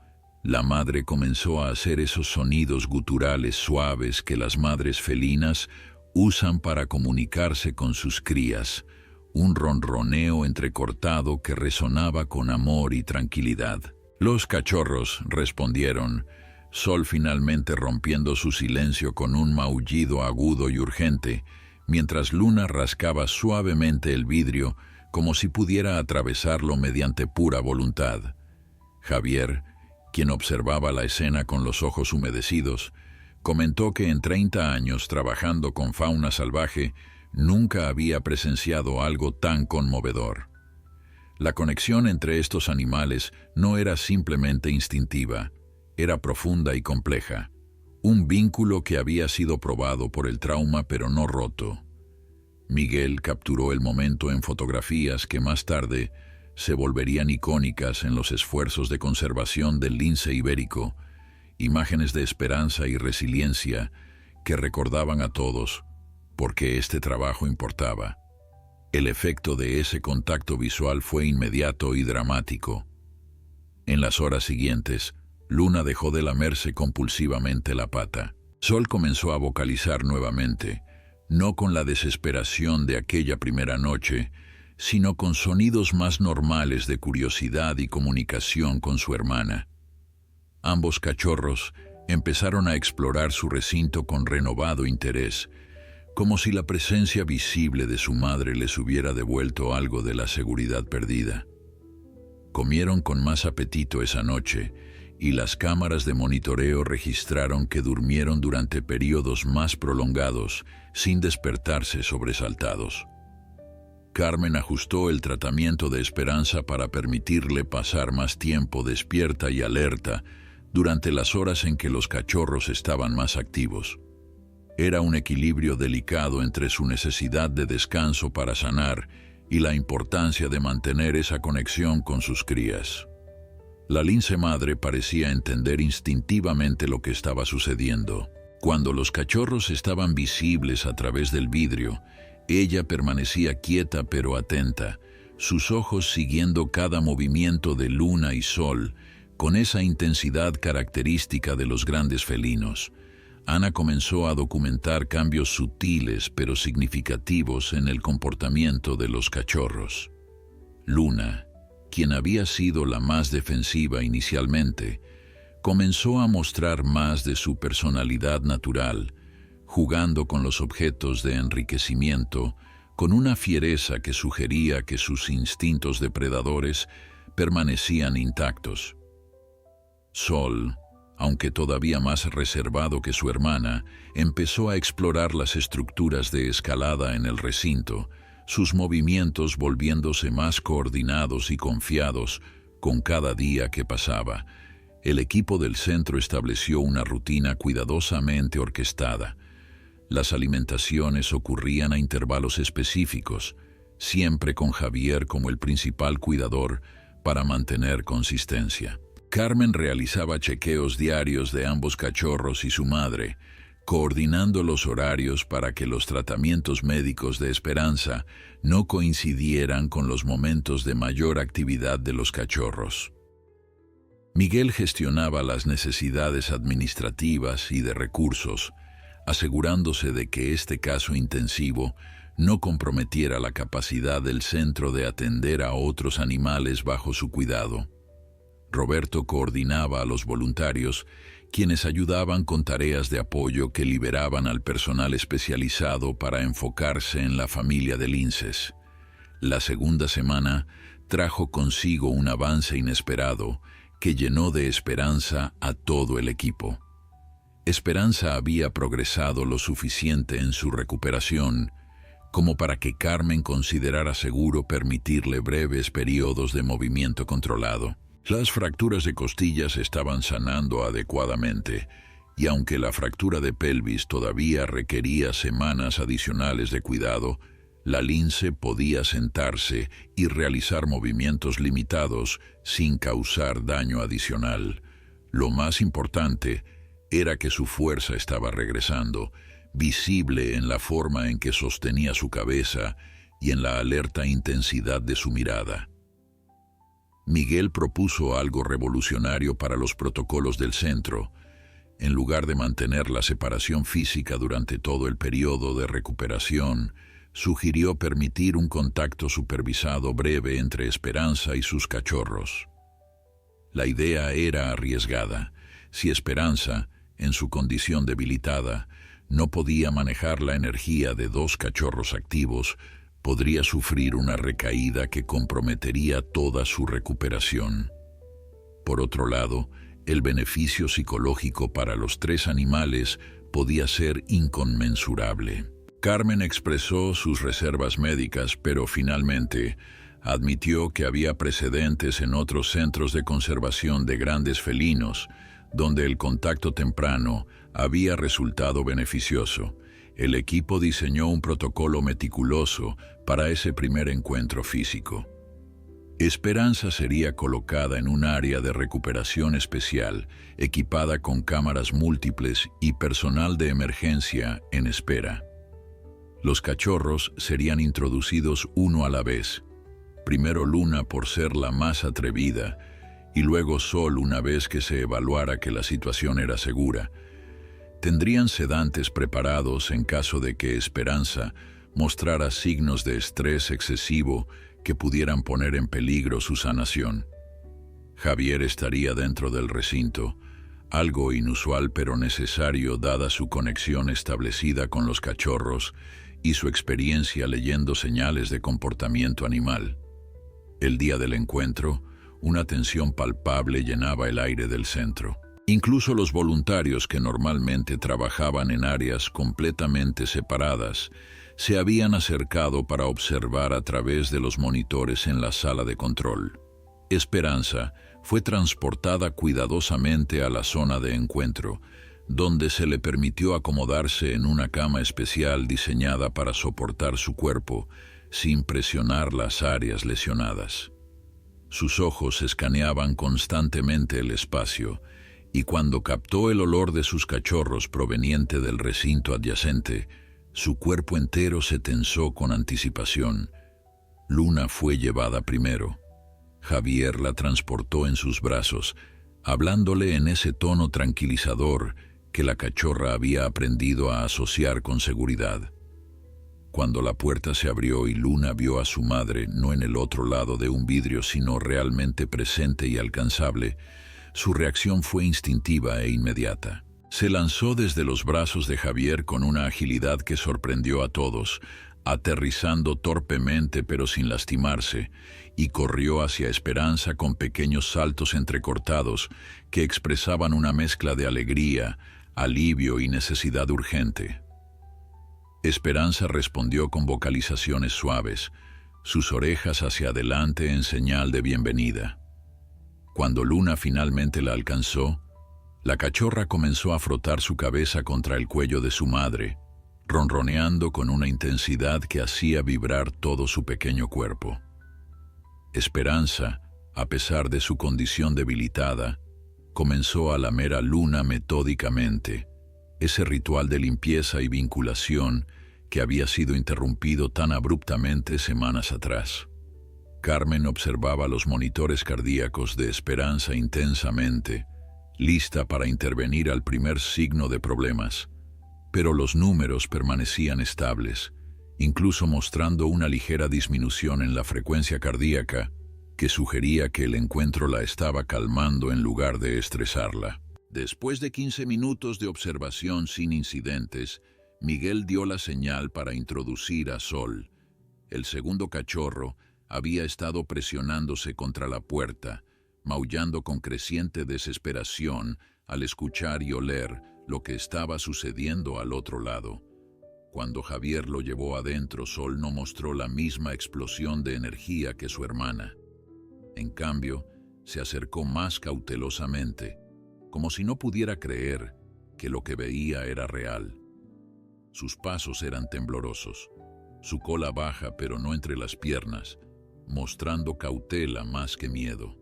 La madre comenzó a hacer esos sonidos guturales suaves que las madres felinas usan para comunicarse con sus crías, un ronroneo entrecortado que resonaba con amor y tranquilidad. Los cachorros respondieron, Sol finalmente rompiendo su silencio con un maullido agudo y urgente, mientras Luna rascaba suavemente el vidrio como si pudiera atravesarlo mediante pura voluntad. Javier, quien observaba la escena con los ojos humedecidos, comentó que en 30 años trabajando con fauna salvaje, nunca había presenciado algo tan conmovedor. La conexión entre estos animales no era simplemente instintiva, era profunda y compleja, un vínculo que había sido probado por el trauma pero no roto. Miguel capturó el momento en fotografías que más tarde se volverían icónicas en los esfuerzos de conservación del lince ibérico, imágenes de esperanza y resiliencia que recordaban a todos porque este trabajo importaba. El efecto de ese contacto visual fue inmediato y dramático. En las horas siguientes, Luna dejó de lamerse compulsivamente la pata. Sol comenzó a vocalizar nuevamente, no con la desesperación de aquella primera noche, sino con sonidos más normales de curiosidad y comunicación con su hermana. Ambos cachorros empezaron a explorar su recinto con renovado interés, como si la presencia visible de su madre les hubiera devuelto algo de la seguridad perdida. Comieron con más apetito esa noche, y las cámaras de monitoreo registraron que durmieron durante periodos más prolongados, sin despertarse sobresaltados. Carmen ajustó el tratamiento de Esperanza para permitirle pasar más tiempo despierta y alerta durante las horas en que los cachorros estaban más activos. Era un equilibrio delicado entre su necesidad de descanso para sanar y la importancia de mantener esa conexión con sus crías. La lince madre parecía entender instintivamente lo que estaba sucediendo. Cuando los cachorros estaban visibles a través del vidrio, ella permanecía quieta pero atenta, sus ojos siguiendo cada movimiento de Luna y Sol, con esa intensidad característica de los grandes felinos. Ana comenzó a documentar cambios sutiles pero significativos en el comportamiento de los cachorros. Luna, quien había sido la más defensiva inicialmente, comenzó a mostrar más de su personalidad natural, jugando con los objetos de enriquecimiento con una fiereza que sugería que sus instintos depredadores permanecían intactos. Sol, aunque todavía más reservado que su hermana, empezó a explorar las estructuras de escalada en el recinto, sus movimientos volviéndose más coordinados y confiados con cada día que pasaba. El equipo del centro estableció una rutina cuidadosamente orquestada. Las alimentaciones ocurrían a intervalos específicos, siempre con Javier como el principal cuidador para mantener consistencia. Carmen realizaba chequeos diarios de ambos cachorros y su madre, coordinando los horarios para que los tratamientos médicos de Esperanza no coincidieran con los momentos de mayor actividad de los cachorros. Miguel gestionaba las necesidades administrativas y de recursos, asegurándose de que este caso intensivo no comprometiera la capacidad del centro de atender a otros animales bajo su cuidado. Roberto coordinaba a los voluntarios, quienes ayudaban con tareas de apoyo que liberaban al personal especializado para enfocarse en la familia de linces. La segunda semana trajo consigo un avance inesperado que llenó de esperanza a todo el equipo. Esperanza había progresado lo suficiente en su recuperación como para que Carmen considerara seguro permitirle breves periodos de movimiento controlado. Las fracturas de costillas estaban sanando adecuadamente, y aunque la fractura de pelvis todavía requería semanas adicionales de cuidado, la lince podía sentarse y realizar movimientos limitados sin causar daño adicional. Lo más importante era que su fuerza estaba regresando, visible en la forma en que sostenía su cabeza y en la alerta intensidad de su mirada. Miguel propuso algo revolucionario para los protocolos del centro. En lugar de mantener la separación física durante todo el periodo de recuperación, sugirió permitir un contacto supervisado breve entre Esperanza y sus cachorros. La idea era arriesgada. Si Esperanza, en su condición debilitada, no podía manejar la energía de dos cachorros activos, podría sufrir una recaída que comprometería toda su recuperación. Por otro lado, el beneficio psicológico para los tres animales podía ser inconmensurable. Carmen expresó sus reservas médicas, pero finalmente admitió que había precedentes en otros centros de conservación de grandes felinos, donde el contacto temprano había resultado beneficioso. El equipo diseñó un protocolo meticuloso para ese primer encuentro físico. Esperanza sería colocada en un área de recuperación especial, equipada con cámaras múltiples y personal de emergencia en espera. Los cachorros serían introducidos uno a la vez. Primero Luna por ser la más atrevida, y luego Sol una vez que se evaluara que la situación era segura. Tendrían sedantes preparados en caso de que Esperanza mostrara signos de estrés excesivo que pudieran poner en peligro su sanación. Javier estaría dentro del recinto, algo inusual pero necesario dada su conexión establecida con los cachorros y su experiencia leyendo señales de comportamiento animal. El día del encuentro, una tensión palpable llenaba el aire del centro. Incluso los voluntarios que normalmente trabajaban en áreas completamente separadas se habían acercado para observar a través de los monitores en la sala de control. Esperanza fue transportada cuidadosamente a la zona de encuentro, donde se le permitió acomodarse en una cama especial diseñada para soportar su cuerpo sin presionar las áreas lesionadas. Sus ojos escaneaban constantemente el espacio, y cuando captó el olor de sus cachorros proveniente del recinto adyacente, su cuerpo entero se tensó con anticipación. Luna fue llevada primero. Javier la transportó en sus brazos, hablándole en ese tono tranquilizador que la cachorra había aprendido a asociar con seguridad. Cuando la puerta se abrió y Luna vio a su madre no en el otro lado de un vidrio sino realmente presente y alcanzable, su reacción fue instintiva e inmediata. Se lanzó desde los brazos de Javier con una agilidad que sorprendió a todos, aterrizando torpemente pero sin lastimarse, y corrió hacia Esperanza con pequeños saltos entrecortados que expresaban una mezcla de alegría, alivio y necesidad urgente. Esperanza respondió con vocalizaciones suaves, sus orejas hacia adelante en señal de bienvenida. Cuando Luna finalmente la alcanzó, la cachorra comenzó a frotar su cabeza contra el cuello de su madre, ronroneando con una intensidad que hacía vibrar todo su pequeño cuerpo. Esperanza, a pesar de su condición debilitada, comenzó a lamer a Luna metódicamente, ese ritual de limpieza y vinculación que había sido interrumpido tan abruptamente semanas atrás. Carmen observaba los monitores cardíacos de Esperanza intensamente, lista para intervenir al primer signo de problemas. Pero los números permanecían estables, incluso mostrando una ligera disminución en la frecuencia cardíaca que sugería que el encuentro la estaba calmando en lugar de estresarla. Después de 15 minutos de observación sin incidentes, Miguel dio la señal para introducir a Sol. El segundo cachorro había estado presionándose contra la puerta, maullando con creciente desesperación al escuchar y oler lo que estaba sucediendo al otro lado. Cuando Javier lo llevó adentro, Sol no mostró la misma explosión de energía que su hermana. En cambio, se acercó más cautelosamente, como si no pudiera creer que lo que veía era real. Sus pasos eran temblorosos, su cola baja pero no entre las piernas, mostrando cautela más que miedo.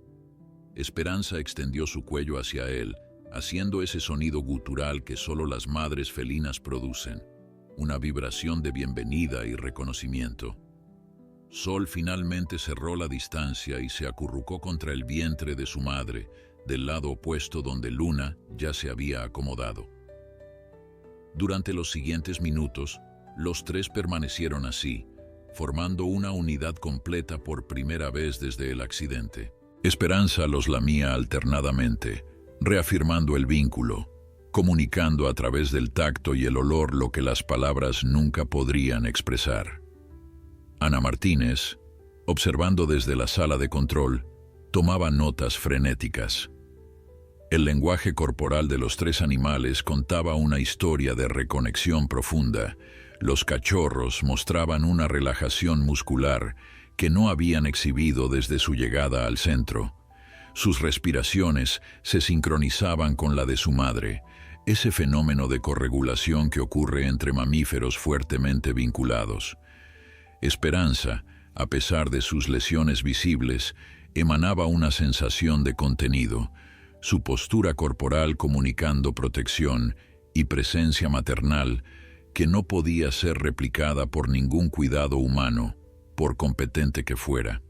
Esperanza extendió su cuello hacia él, haciendo ese sonido gutural que solo las madres felinas producen, una vibración de bienvenida y reconocimiento. Sol finalmente cerró la distancia y se acurrucó contra el vientre de su madre, del lado opuesto donde Luna ya se había acomodado. Durante los siguientes minutos, los tres permanecieron así, formando una unidad completa por primera vez desde el accidente. Esperanza los lamía alternadamente, reafirmando el vínculo, comunicando a través del tacto y el olor lo que las palabras nunca podrían expresar. Ana Martínez, observando desde la sala de control, tomaba notas frenéticas. El lenguaje corporal de los tres animales contaba una historia de reconexión profunda. Los cachorros mostraban una relajación muscular que no habían exhibido desde su llegada al centro. Sus respiraciones se sincronizaban con la de su madre, ese fenómeno de corregulación que ocurre entre mamíferos fuertemente vinculados. Esperanza, a pesar de sus lesiones visibles, emanaba una sensación de contenido, su postura corporal comunicando protección y presencia maternal que no podía ser replicada por ningún cuidado humano, por competente que fuera.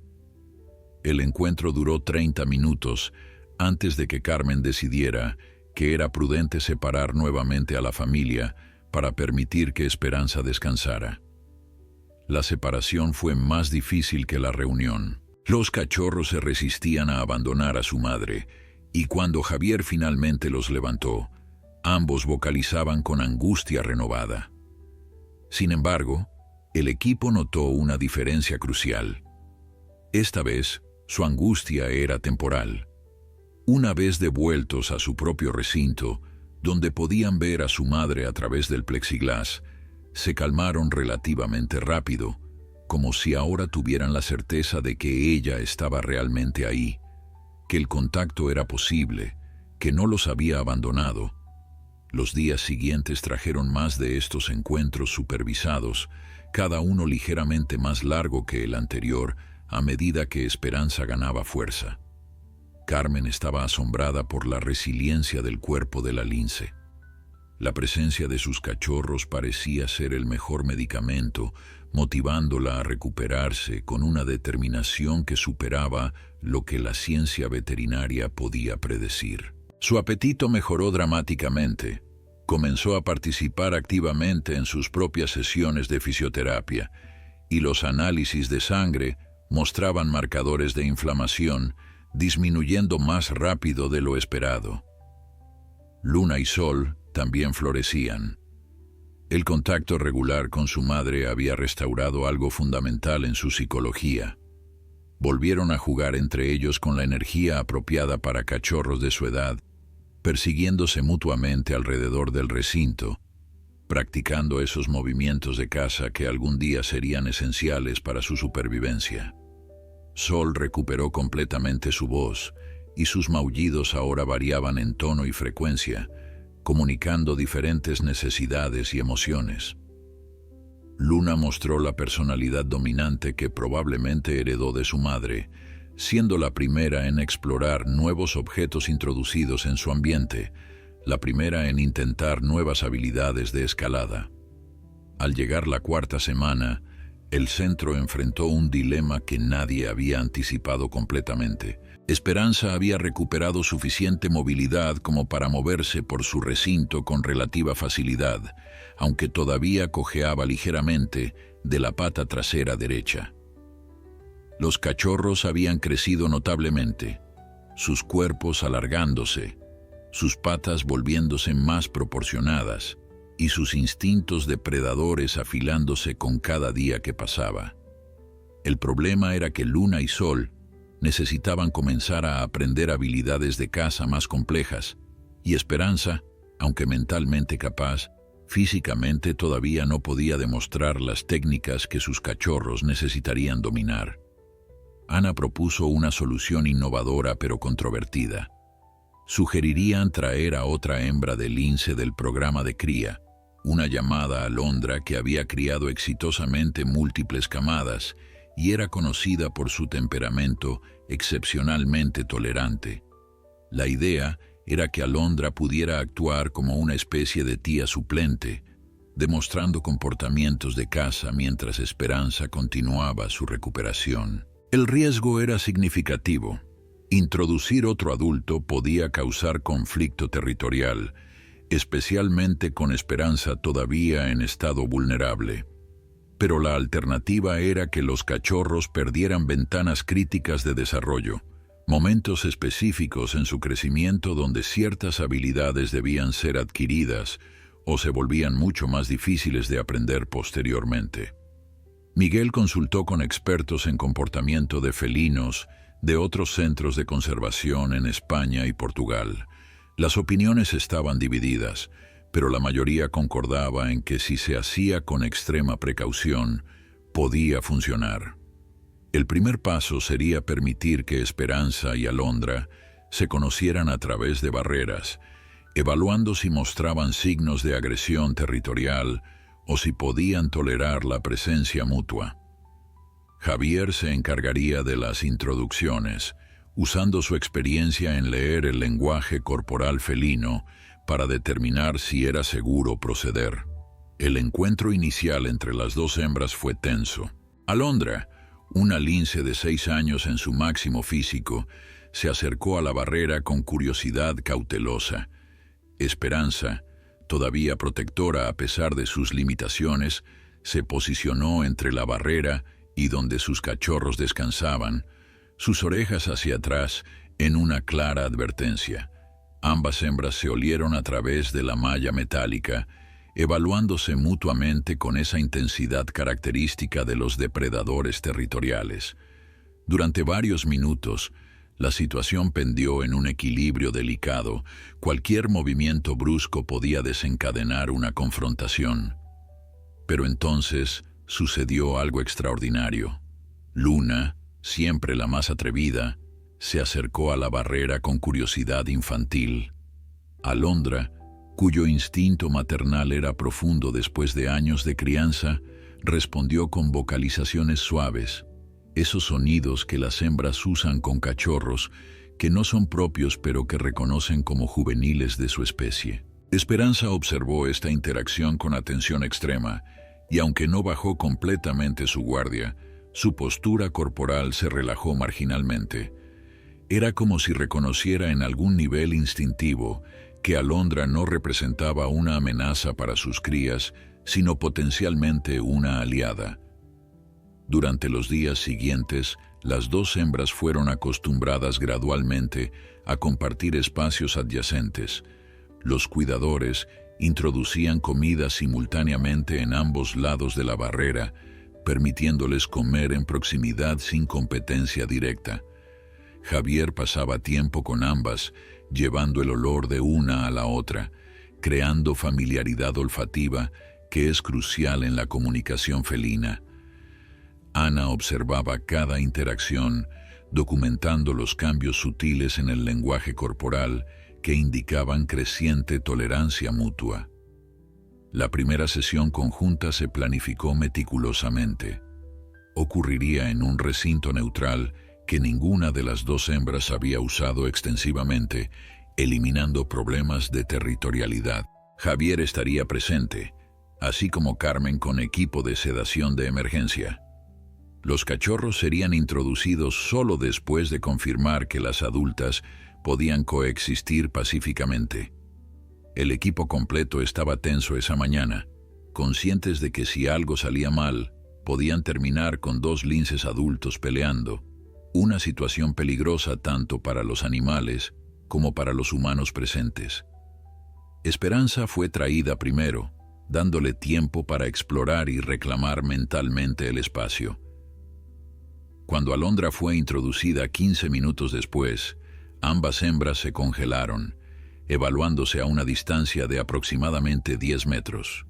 El encuentro duró 30 minutos antes de que Carmen decidiera que era prudente separar nuevamente a la familia para permitir que Esperanza descansara. La separación fue más difícil que la reunión. Los cachorros se resistían a abandonar a su madre, y cuando Javier finalmente los levantó, ambos vocalizaban con angustia renovada. Sin embargo, el equipo notó una diferencia crucial. Esta vez, su angustia era temporal. Una vez devueltos a su propio recinto, donde podían ver a su madre a través del plexiglás, se calmaron relativamente rápido, como si ahora tuvieran la certeza de que ella estaba realmente ahí, que el contacto era posible, que no los había abandonado. Los días siguientes trajeron más de estos encuentros supervisados, cada uno ligeramente más largo que el anterior, a medida que Esperanza ganaba fuerza. Carmen estaba asombrada por la resiliencia del cuerpo de la lince. La presencia de sus cachorros parecía ser el mejor medicamento, motivándola a recuperarse con una determinación que superaba lo que la ciencia veterinaria podía predecir. Su apetito mejoró dramáticamente. Comenzó a participar activamente en sus propias sesiones de fisioterapia, y los análisis de sangre mostraban marcadores de inflamación, disminuyendo más rápido de lo esperado. Luna y Sol también florecían. El contacto regular con su madre había restaurado algo fundamental en su psicología. Volvieron a jugar entre ellos con la energía apropiada para cachorros de su edad, persiguiéndose mutuamente alrededor del recinto, practicando esos movimientos de caza que algún día serían esenciales para su supervivencia. Sol recuperó completamente su voz, y sus maullidos ahora variaban en tono y frecuencia, comunicando diferentes necesidades y emociones. Luna mostró la personalidad dominante que probablemente heredó de su madre, siendo la primera en explorar nuevos objetos introducidos en su ambiente, la primera en intentar nuevas habilidades de escalada. Al llegar la cuarta semana, El centro enfrentó un dilema que nadie había anticipado completamente. Esperanza había recuperado suficiente movilidad como para moverse por su recinto con relativa facilidad, aunque todavía cojeaba ligeramente de la pata trasera derecha. Los cachorros habían crecido notablemente, sus cuerpos alargándose, sus patas volviéndose más proporcionadas y sus instintos depredadores afilándose con cada día que pasaba. El problema era que Luna y Sol necesitaban comenzar a aprender habilidades de caza más complejas, y Esperanza, aunque mentalmente capaz, físicamente todavía no podía demostrar las técnicas que sus cachorros necesitarían dominar. Ana propuso una solución innovadora pero controvertida. Sugerirían traer a otra hembra de lince del programa de cría, una llamada Alondra que había criado exitosamente múltiples camadas y era conocida por su temperamento excepcionalmente tolerante. La idea era que Alondra pudiera actuar como una especie de tía suplente, demostrando comportamientos de caza mientras Esperanza continuaba su recuperación. El riesgo era significativo. Introducir otro adulto podía causar conflicto territorial, especialmente con Esperanza todavía en estado vulnerable. Pero la alternativa era que los cachorros perdieran ventanas críticas de desarrollo, momentos específicos en su crecimiento donde ciertas habilidades debían ser adquiridas o se volvían mucho más difíciles de aprender posteriormente. Miguel consultó con expertos en comportamiento de felinos de otros centros de conservación en España y Portugal. Las opiniones estaban divididas, pero la mayoría concordaba en que si se hacía con extrema precaución, podía funcionar. El primer paso sería permitir que Esperanza y Alondra se conocieran a través de barreras, evaluando si mostraban signos de agresión territorial o si podían tolerar la presencia mutua. Javier se encargaría de las introducciones, usando su experiencia en leer el lenguaje corporal felino para determinar si era seguro proceder. El encuentro inicial entre las dos hembras fue tenso. Alondra, una lince de 6 años en su máximo físico, se acercó a la barrera con curiosidad cautelosa. Esperanza, todavía protectora a pesar de sus limitaciones, se posicionó entre la barrera y donde sus cachorros descansaban, sus orejas hacia atrás en una clara advertencia. Ambas hembras se olieron a través de la malla metálica, evaluándose mutuamente con esa intensidad característica de los depredadores territoriales. Durante varios minutos, la situación pendió en un equilibrio delicado. Cualquier movimiento brusco podía desencadenar una confrontación. Pero entonces sucedió algo extraordinario. Luna, siempre la más atrevida, se acercó a la barrera con curiosidad infantil. Alondra, cuyo instinto maternal era profundo después de años de crianza, respondió con vocalizaciones suaves, esos sonidos que las hembras usan con cachorros, que no son propios pero que reconocen como juveniles de su especie. Esperanza observó esta interacción con atención extrema, y aunque no bajó completamente su guardia, su postura corporal se relajó marginalmente. Era como si reconociera en algún nivel instintivo que Alondra no representaba una amenaza para sus crías, sino potencialmente una aliada. Durante los días siguientes, las dos hembras fueron acostumbradas gradualmente a compartir espacios adyacentes. Los cuidadores introducían comida simultáneamente en ambos lados de la barrera, permitiéndoles comer en proximidad sin competencia directa. Javier pasaba tiempo con ambas, llevando el olor de una a la otra, creando familiaridad olfativa que es crucial en la comunicación felina. Ana observaba cada interacción, documentando los cambios sutiles en el lenguaje corporal que indicaban creciente tolerancia mutua. La primera sesión conjunta se planificó meticulosamente. Ocurriría en un recinto neutral que ninguna de las dos hembras había usado extensivamente, eliminando problemas de territorialidad. Javier estaría presente, así como Carmen con equipo de sedación de emergencia. Los cachorros serían introducidos solo después de confirmar que las adultas podían coexistir pacíficamente. El equipo completo estaba tenso esa mañana, conscientes de que si algo salía mal, podían terminar con 2 linces adultos peleando, una situación peligrosa tanto para los animales como para los humanos presentes. Esperanza fue traída primero, dándole tiempo para explorar y reclamar mentalmente el espacio. Cuando Alondra fue introducida 15 minutos después, ambas hembras se congelaron, evaluándose a una distancia de aproximadamente 10 metros.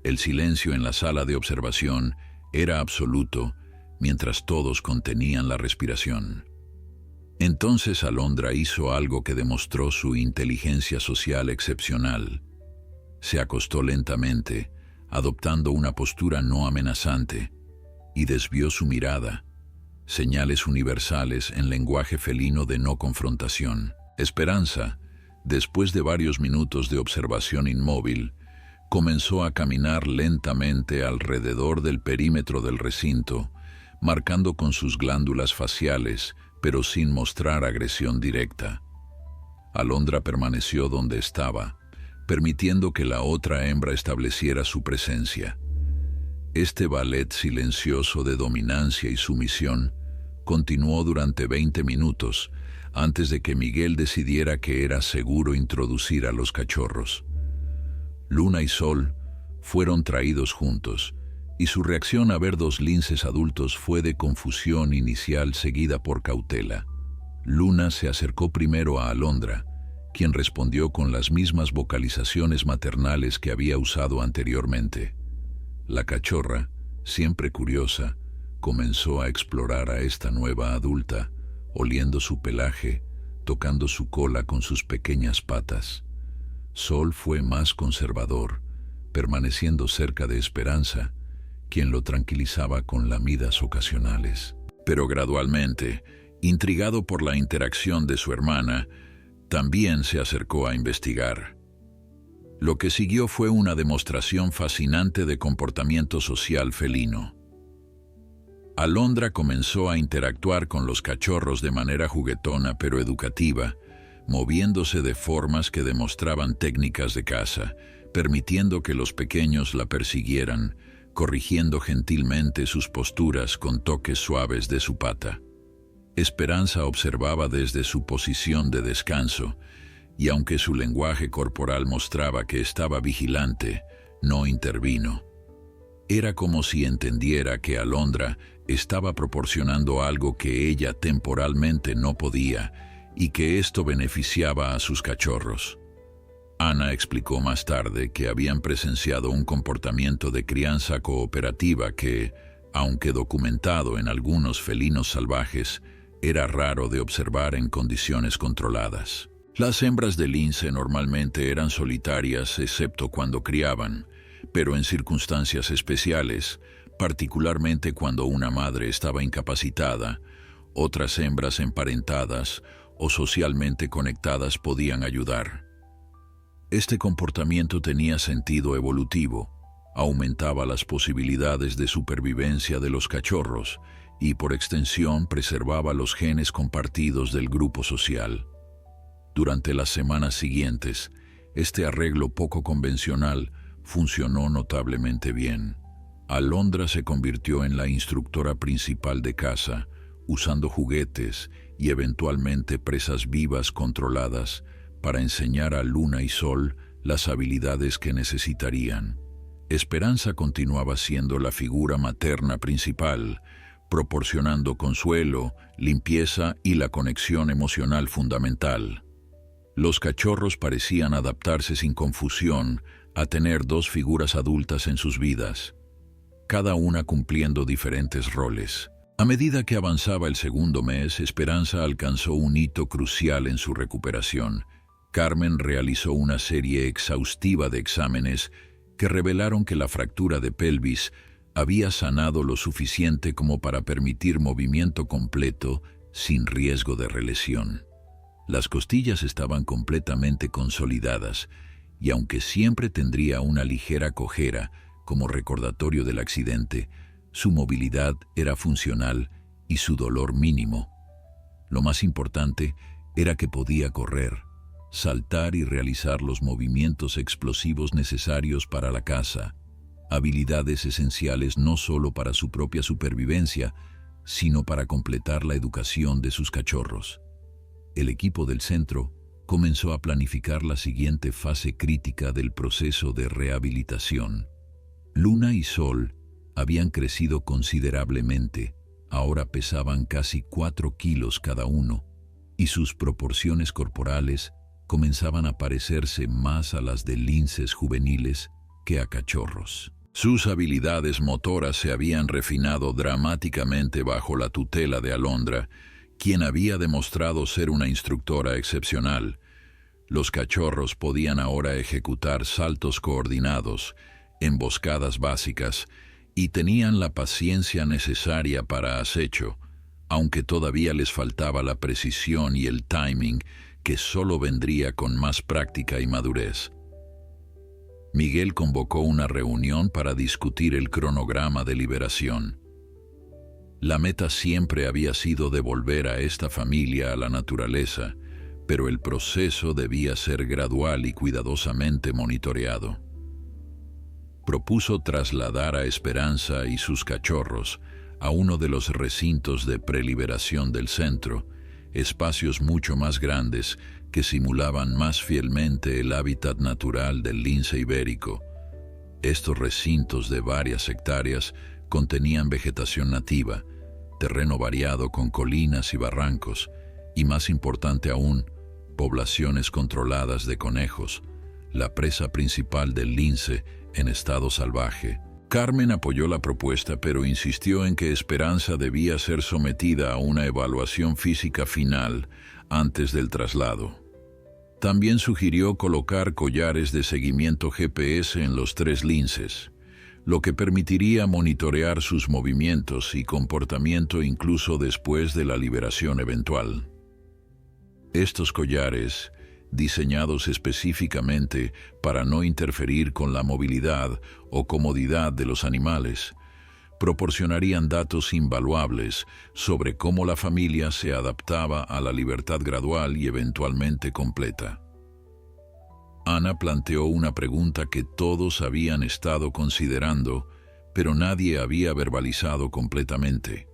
El silencio en la sala de observación era absoluto, mientras todos contenían la respiración. Entonces Alondra hizo algo que demostró su inteligencia social excepcional. Se acostó lentamente, adoptando una postura no amenazante, y desvió su mirada, señales universales en lenguaje felino de no confrontación. Esperanza, después de varios minutos de observación inmóvil, comenzó a caminar lentamente alrededor del perímetro del recinto, marcando con sus glándulas faciales, pero sin mostrar agresión directa. Alondra permaneció donde estaba, permitiendo que la otra hembra estableciera su presencia. Este ballet silencioso de dominancia y sumisión continuó durante 20 minutos antes de que Miguel decidiera que era seguro introducir a los cachorros. Luna y Sol fueron traídos juntos, y su reacción a ver 2 linces adultos fue de confusión inicial seguida por cautela. Luna se acercó primero a Alondra, quien respondió con las mismas vocalizaciones maternales que había usado anteriormente. La cachorra, siempre curiosa, comenzó a explorar a esta nueva adulta, oliendo su pelaje, tocando su cola con sus pequeñas patas. Sol fue más conservador, permaneciendo cerca de Esperanza, quien lo tranquilizaba con lamidas ocasionales. Pero gradualmente, intrigado por la interacción de su hermana, también se acercó a investigar. Lo que siguió fue una demostración fascinante de comportamiento social felino. Alondra comenzó a interactuar con los cachorros de manera juguetona pero educativa, moviéndose de formas que demostraban técnicas de caza, permitiendo que los pequeños la persiguieran, corrigiendo gentilmente sus posturas con toques suaves de su pata. Esperanza observaba desde su posición de descanso, y aunque su lenguaje corporal mostraba que estaba vigilante, no intervino. Era como si entendiera que Alondra estaba proporcionando algo que ella temporalmente no podía, y que esto beneficiaba a sus cachorros. Ana explicó más tarde que habían presenciado un comportamiento de crianza cooperativa que, aunque documentado en algunos felinos salvajes, era raro de observar en condiciones controladas. Las hembras de lince normalmente eran solitarias excepto cuando criaban, pero en circunstancias especiales, particularmente cuando una madre estaba incapacitada, otras hembras emparentadas o socialmente conectadas podían ayudar. Este comportamiento tenía sentido evolutivo, aumentaba las posibilidades de supervivencia de los cachorros y, por extensión, preservaba los genes compartidos del grupo social. Durante las semanas siguientes, este arreglo poco convencional funcionó notablemente bien. Alondra se convirtió en la instructora principal de caza, usando juguetes y eventualmente presas vivas controladas para enseñar a Luna y Sol las habilidades que necesitarían. Esperanza continuaba siendo la figura materna principal, proporcionando consuelo, limpieza y la conexión emocional fundamental. Los cachorros parecían adaptarse sin confusión a tener 2 figuras adultas en sus vidas, cada una cumpliendo diferentes roles. A medida que avanzaba el segundo mes, Esperanza alcanzó un hito crucial en su recuperación. Carmen realizó una serie exhaustiva de exámenes que revelaron que la fractura de pelvis había sanado lo suficiente como para permitir movimiento completo sin riesgo de relesión. Las costillas estaban completamente consolidadas y aunque siempre tendría una ligera cojera como recordatorio del accidente, su movilidad era funcional y su dolor mínimo. Lo más importante era que podía correr, saltar y realizar los movimientos explosivos necesarios para la caza, habilidades esenciales no solo para su propia supervivencia, sino para completar la educación de sus cachorros. El equipo del centro comenzó a planificar la siguiente fase crítica del proceso de rehabilitación. Luna y Sol habían crecido considerablemente, ahora pesaban casi 4 kilos cada uno, y sus proporciones corporales comenzaban a parecerse más a las de linces juveniles que a cachorros. Sus habilidades motoras se habían refinado dramáticamente bajo la tutela de Alondra, quien había demostrado ser una instructora excepcional. Los cachorros podían ahora ejecutar saltos coordinados, emboscadas básicas, y tenían la paciencia necesaria para acecho, aunque todavía les faltaba la precisión y el timing que solo vendría con más práctica y madurez. Miguel convocó una reunión para discutir el cronograma de liberación. La meta siempre había sido devolver a esta familia a la naturaleza, pero el proceso debía ser gradual y cuidadosamente monitoreado. Propuso trasladar a Esperanza y sus cachorros a uno de los recintos de preliberación del centro, espacios mucho más grandes que simulaban más fielmente el hábitat natural del lince ibérico. Estos recintos de varias hectáreas contenían vegetación nativa, terreno variado con colinas y barrancos, y más importante aún, poblaciones controladas de conejos, la presa principal del lince en estado salvaje. Carmen apoyó la propuesta, pero insistió en que Esperanza debía ser sometida a una evaluación física final antes del traslado. También sugirió colocar collares de seguimiento GPS en los 3 linces, lo que permitiría monitorear sus movimientos y comportamiento incluso después de la liberación eventual. Estos collares, diseñados específicamente para no interferir con la movilidad o comodidad de los animales, proporcionarían datos invaluables sobre cómo la familia se adaptaba a la libertad gradual y eventualmente completa. Ana planteó una pregunta que todos habían estado considerando, pero nadie había verbalizado completamente.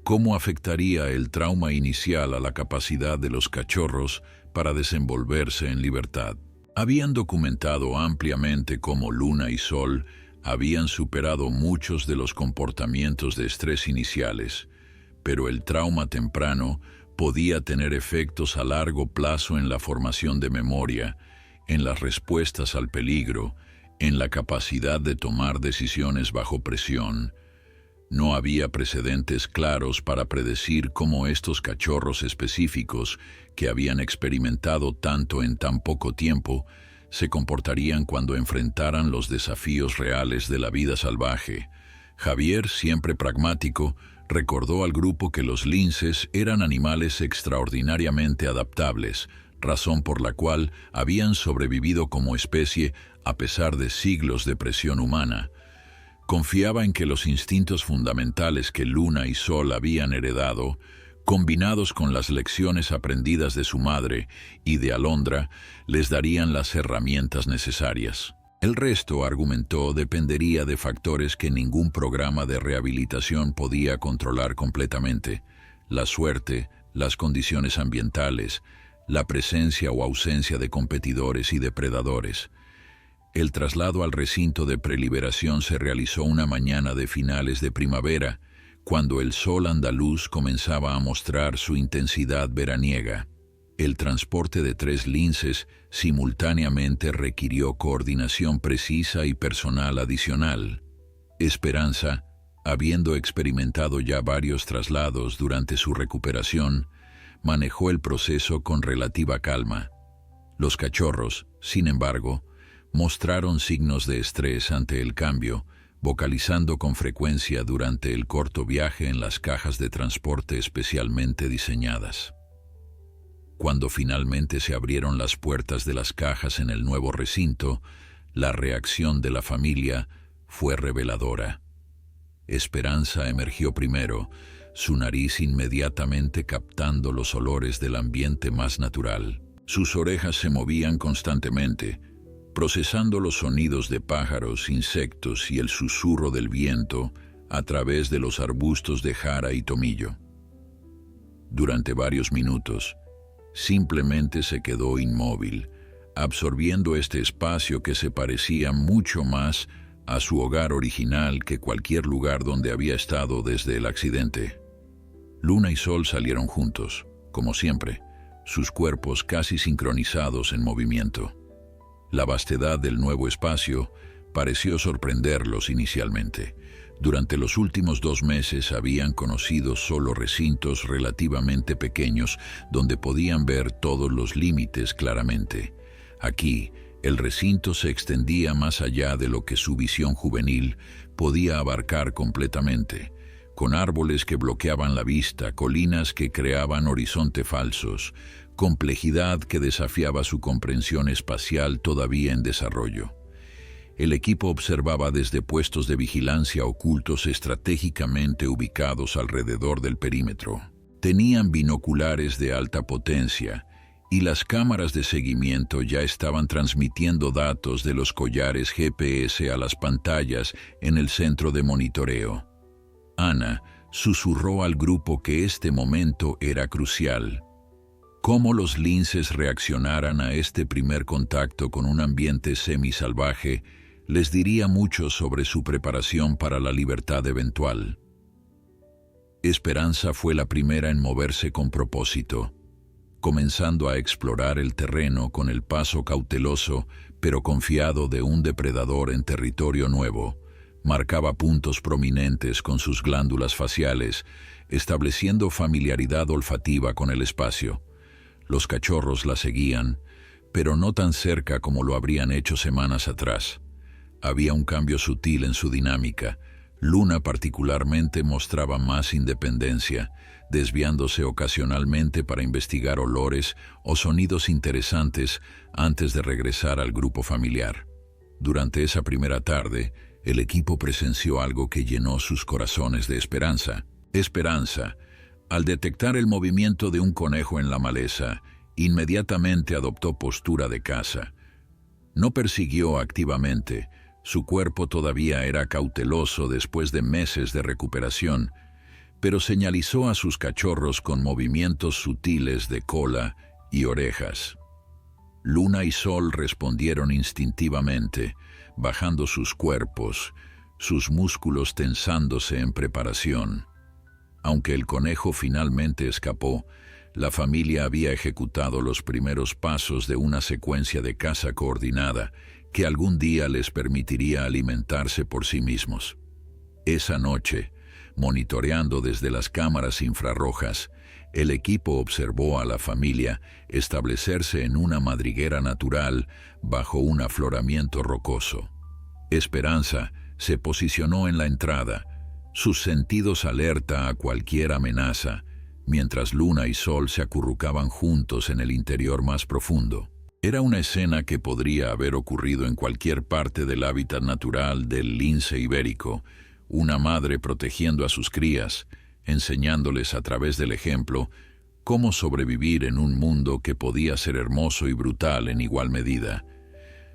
¿Cómo afectaría el trauma inicial a la capacidad de los cachorros para desenvolverse en libertad? Habían documentado ampliamente cómo Luna y Sol habían superado muchos de los comportamientos de estrés iniciales, pero el trauma temprano podía tener efectos a largo plazo en la formación de memoria, en las respuestas al peligro, en la capacidad de tomar decisiones bajo presión. No había precedentes claros para predecir cómo estos cachorros específicos, que habían experimentado tanto en tan poco tiempo, se comportarían cuando enfrentaran los desafíos reales de la vida salvaje. Javier, siempre pragmático, recordó al grupo que los linces eran animales extraordinariamente adaptables, razón por la cual habían sobrevivido como especie a pesar de siglos de presión humana. Confiaba en que los instintos fundamentales que Luna y Sol habían heredado, combinados con las lecciones aprendidas de su madre y de Alondra, les darían las herramientas necesarias. El resto, argumentó, dependería de factores que ningún programa de rehabilitación podía controlar completamente: la suerte, las condiciones ambientales, la presencia o ausencia de competidores y depredadores. El traslado al recinto de preliberación se realizó una mañana de finales de primavera, cuando el sol andaluz comenzaba a mostrar su intensidad veraniega. El transporte de 3 linces simultáneamente requirió coordinación precisa y personal adicional. Esperanza, habiendo experimentado ya varios traslados durante su recuperación, manejó el proceso con relativa calma. Los cachorros, sin embargo, mostraron signos de estrés ante el cambio, vocalizando con frecuencia durante el corto viaje en las cajas de transporte especialmente diseñadas. Cuando finalmente se abrieron las puertas de las cajas en el nuevo recinto, la reacción de la familia fue reveladora. Esperanza emergió primero, su nariz inmediatamente captando los olores del ambiente más natural. Sus orejas se movían constantemente, procesando los sonidos de pájaros, insectos y el susurro del viento a través de los arbustos de jara y tomillo. Durante varios minutos, simplemente se quedó inmóvil, absorbiendo este espacio que se parecía mucho más a su hogar original que cualquier lugar donde había estado desde el accidente. Luna y Sol salieron juntos, como siempre, sus cuerpos casi sincronizados en movimiento. La vastedad del nuevo espacio pareció sorprenderlos inicialmente. Durante los últimos 2 meses habían conocido solo recintos relativamente pequeños donde podían ver todos los límites claramente. Aquí, el recinto se extendía más allá de lo que su visión juvenil podía abarcar completamente, con árboles que bloqueaban la vista, colinas que creaban horizontes falsos, complejidad que desafiaba su comprensión espacial todavía en desarrollo. El equipo observaba desde puestos de vigilancia ocultos estratégicamente ubicados alrededor del perímetro. Tenían binoculares de alta potencia y las cámaras de seguimiento ya estaban transmitiendo datos de los collares GPS a las pantallas en el centro de monitoreo. Ana susurró al grupo que este momento era crucial. Cómo los linces reaccionaran a este primer contacto con un ambiente semisalvaje les diría mucho sobre su preparación para la libertad eventual. Esperanza fue la primera en moverse con propósito, comenzando a explorar el terreno con el paso cauteloso pero confiado de un depredador en territorio nuevo. Marcaba puntos prominentes con sus glándulas faciales, estableciendo familiaridad olfativa con el espacio. Los cachorros la seguían, pero no tan cerca como lo habrían hecho semanas atrás. Había un cambio sutil en su dinámica. Luna particularmente mostraba más independencia, desviándose ocasionalmente para investigar olores o sonidos interesantes antes de regresar al grupo familiar. Durante esa primera tarde, el equipo presenció algo que llenó sus corazones de esperanza. Esperanza, al detectar el movimiento de un conejo en la maleza, inmediatamente adoptó postura de caza. No persiguió activamente, su cuerpo todavía era cauteloso después de meses de recuperación, pero señalizó a sus cachorros con movimientos sutiles de cola y orejas. Luna y Sol respondieron instintivamente, bajando sus cuerpos, sus músculos tensándose en preparación. Aunque el conejo finalmente escapó, la familia había ejecutado los primeros pasos de una secuencia de caza coordinada que algún día les permitiría alimentarse por sí mismos. Esa noche, monitoreando desde las cámaras infrarrojas, el equipo observó a la familia establecerse en una madriguera natural bajo un afloramiento rocoso. Esperanza se posicionó en la entrada, sus sentidos alerta a cualquier amenaza, mientras Luna y Sol se acurrucaban juntos en el interior más profundo. Era una escena que podría haber ocurrido en cualquier parte del hábitat natural del lince ibérico, una madre protegiendo a sus crías, enseñándoles a través del ejemplo cómo sobrevivir en un mundo que podía ser hermoso y brutal en igual medida.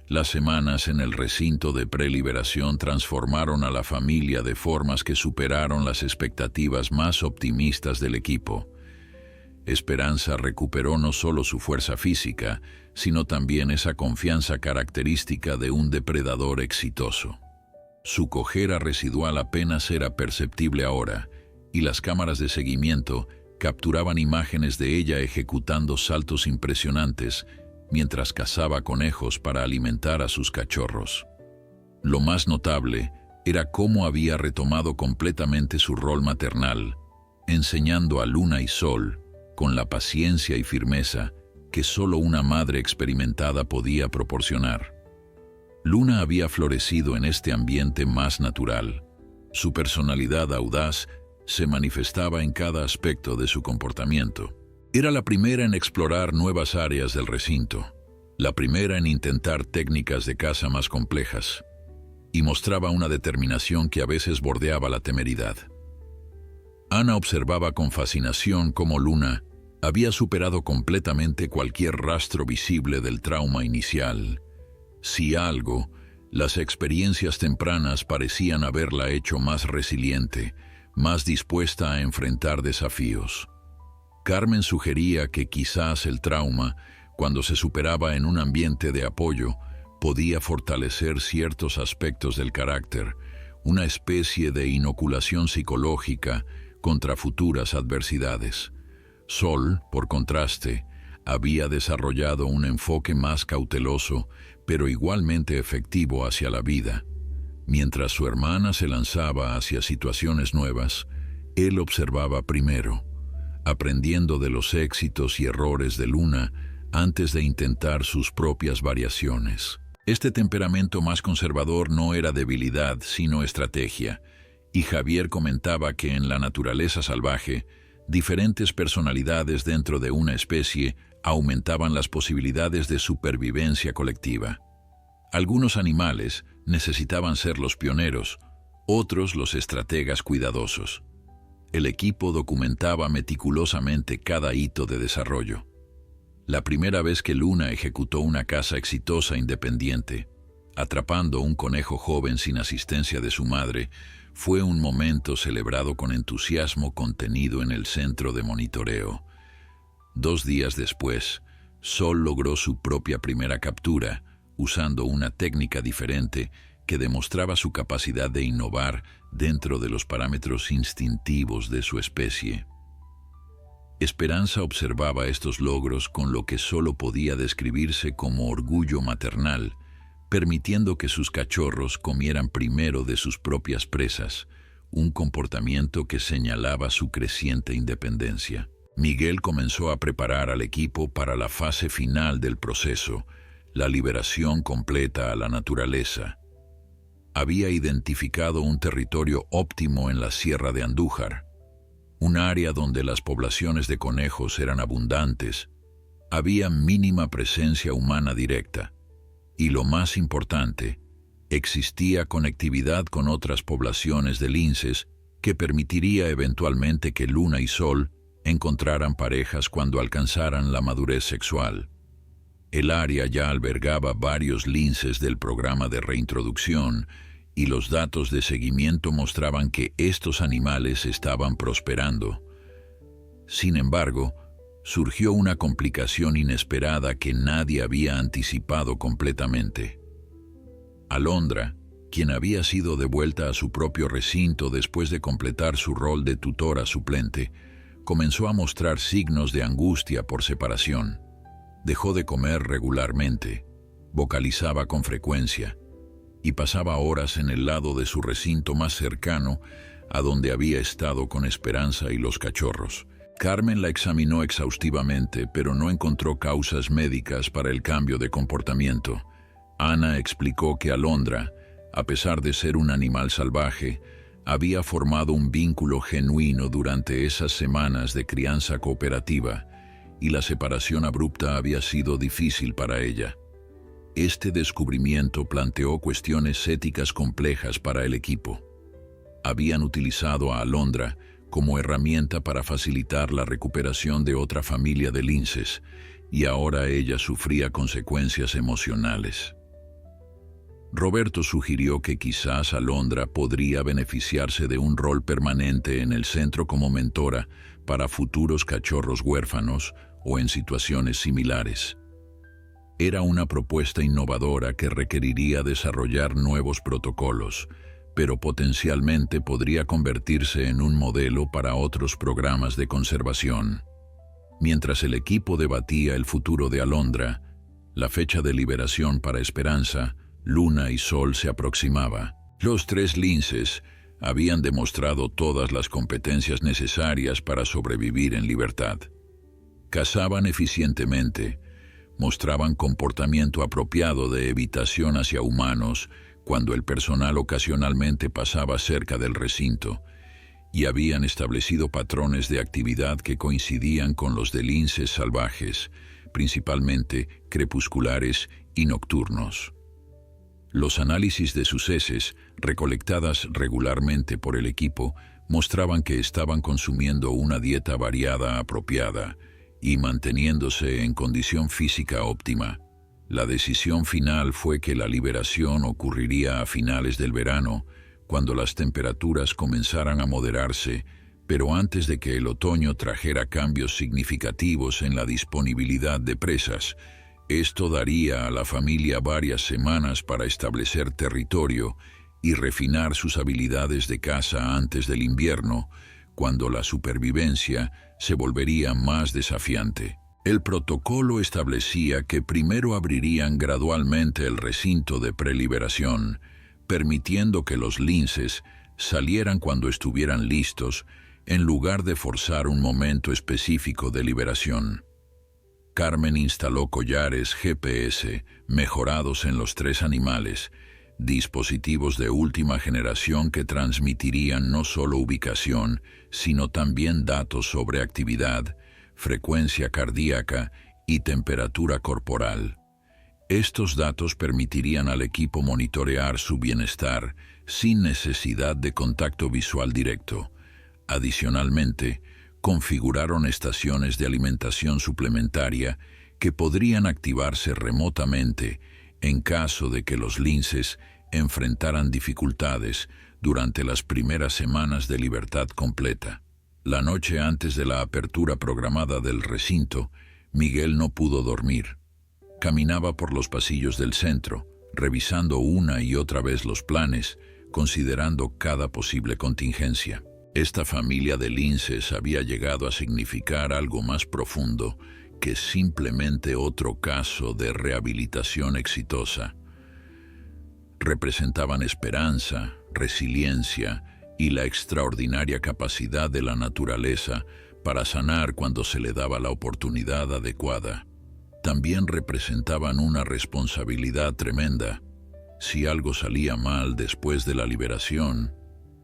Las semanas en el recinto de preliberación transformaron a la familia de formas que superaron las expectativas más optimistas del equipo. Esperanza recuperó no solo su fuerza física, sino también esa confianza característica de un depredador exitoso. Su cojera residual apenas era perceptible ahora, y las cámaras de seguimiento capturaban imágenes de ella ejecutando saltos impresionantes mientras cazaba conejos para alimentar a sus cachorros. Lo más notable era cómo había retomado completamente su rol maternal, enseñando a Luna y Sol, con la paciencia y firmeza que solo una madre experimentada podía proporcionar. Luna había florecido en este ambiente más natural. Su personalidad audaz se manifestaba en cada aspecto de su comportamiento. Era la primera en explorar nuevas áreas del recinto, la primera en intentar técnicas de caza más complejas, y mostraba una determinación que a veces bordeaba la temeridad. Ana observaba con fascinación cómo Luna había superado completamente cualquier rastro visible del trauma inicial. Si algo, las experiencias tempranas parecían haberla hecho más resiliente, más dispuesta a enfrentar desafíos. Carmen sugería que quizás el trauma, cuando se superaba en un ambiente de apoyo, podía fortalecer ciertos aspectos del carácter, una especie de inoculación psicológica contra futuras adversidades. Sol, por contraste, había desarrollado un enfoque más cauteloso, pero igualmente efectivo hacia la vida. Mientras su hermana se lanzaba hacia situaciones nuevas, él observaba primero, aprendiendo de los éxitos y errores de Luna antes de intentar sus propias variaciones. Este temperamento más conservador no era debilidad, sino estrategia, y Javier comentaba que en la naturaleza salvaje, diferentes personalidades dentro de una especie aumentaban las posibilidades de supervivencia colectiva. Algunos animales necesitaban ser los pioneros, otros los estrategas cuidadosos. El equipo documentaba meticulosamente cada hito de desarrollo. La primera vez que Luna ejecutó una caza exitosa independiente, atrapando un conejo joven sin asistencia de su madre, fue un momento celebrado con entusiasmo contenido en el centro de monitoreo. 2 días después, Sol logró su propia primera captura, usando una técnica diferente que demostraba su capacidad de innovar dentro de los parámetros instintivos de su especie. Esperanza observaba estos logros con lo que solo podía describirse como orgullo maternal, permitiendo que sus cachorros comieran primero de sus propias presas, un comportamiento que señalaba su creciente independencia. Miguel comenzó a preparar al equipo para la fase final del proceso, la liberación completa a la naturaleza. Había identificado un territorio óptimo en la Sierra de Andújar, un área donde las poblaciones de conejos eran abundantes, había mínima presencia humana directa, y lo más importante, existía conectividad con otras poblaciones de linces que permitiría eventualmente que Luna y Sol encontraran parejas cuando alcanzaran la madurez sexual. El área ya albergaba varios linces del programa de reintroducción y los datos de seguimiento mostraban que estos animales estaban prosperando. Sin embargo, surgió una complicación inesperada que nadie había anticipado completamente. Alondra, quien había sido devuelta a su propio recinto después de completar su rol de tutora suplente, comenzó a mostrar signos de angustia por separación. Dejó de comer regularmente, vocalizaba con frecuencia, y pasaba horas en el lado de su recinto más cercano, a donde había estado con Esperanza y los cachorros. Carmen la examinó exhaustivamente, pero no encontró causas médicas para el cambio de comportamiento. Ana explicó que Alondra, a pesar de ser un animal salvaje, había formado un vínculo genuino durante esas semanas de crianza cooperativa, y la separación abrupta había sido difícil para ella. Este descubrimiento planteó cuestiones éticas complejas para el equipo. Habían utilizado a Alondra como herramienta para facilitar la recuperación de otra familia de linces, y ahora ella sufría consecuencias emocionales. Roberto sugirió que quizás Alondra podría beneficiarse de un rol permanente en el centro como mentora para futuros cachorros huérfanos o en situaciones similares. Era una propuesta innovadora que requeriría desarrollar nuevos protocolos, pero potencialmente podría convertirse en un modelo para otros programas de conservación. Mientras el equipo debatía el futuro de Alondra, la fecha de liberación para Esperanza, Luna y Sol se aproximaba. Los 3 linces habían demostrado todas las competencias necesarias para sobrevivir en libertad. Cazaban eficientemente, mostraban comportamiento apropiado de evitación hacia humanos cuando el personal ocasionalmente pasaba cerca del recinto, y habían establecido patrones de actividad que coincidían con los de linces salvajes, principalmente crepusculares y nocturnos. Los análisis de sus heces, recolectadas regularmente por el equipo, mostraban que estaban consumiendo una dieta variada apropiada y manteniéndose en condición física óptima. La decisión final fue que la liberación ocurriría a finales del verano, cuando las temperaturas comenzaran a moderarse, pero antes de que el otoño trajera cambios significativos en la disponibilidad de presas. Esto daría a la familia varias semanas para establecer territorio y refinar sus habilidades de caza antes del invierno, cuando la supervivencia se volvería más desafiante. El protocolo establecía que primero abrirían gradualmente el recinto de preliberación, permitiendo que los linces salieran cuando estuvieran listos, en lugar de forzar un momento específico de liberación. Carmen instaló collares GPS mejorados en los 3 animales, dispositivos de última generación que transmitirían no solo ubicación, sino también datos sobre actividad, frecuencia cardíaca y temperatura corporal. Estos datos permitirían al equipo monitorear su bienestar sin necesidad de contacto visual directo. Adicionalmente, configuraron estaciones de alimentación suplementaria que podrían activarse remotamente en caso de que los linces enfrentaran dificultades durante las primeras semanas de libertad completa. La noche antes de la apertura programada del recinto, Miguel no pudo dormir. Caminaba por los pasillos del centro, revisando una y otra vez los planes, considerando cada posible contingencia. Esta familia de linces había llegado a significar algo más profundo que simplemente otro caso de rehabilitación exitosa. Representaban esperanza, resiliencia y la extraordinaria capacidad de la naturaleza para sanar cuando se le daba la oportunidad adecuada. También representaban una responsabilidad tremenda. Si algo salía mal después de la liberación,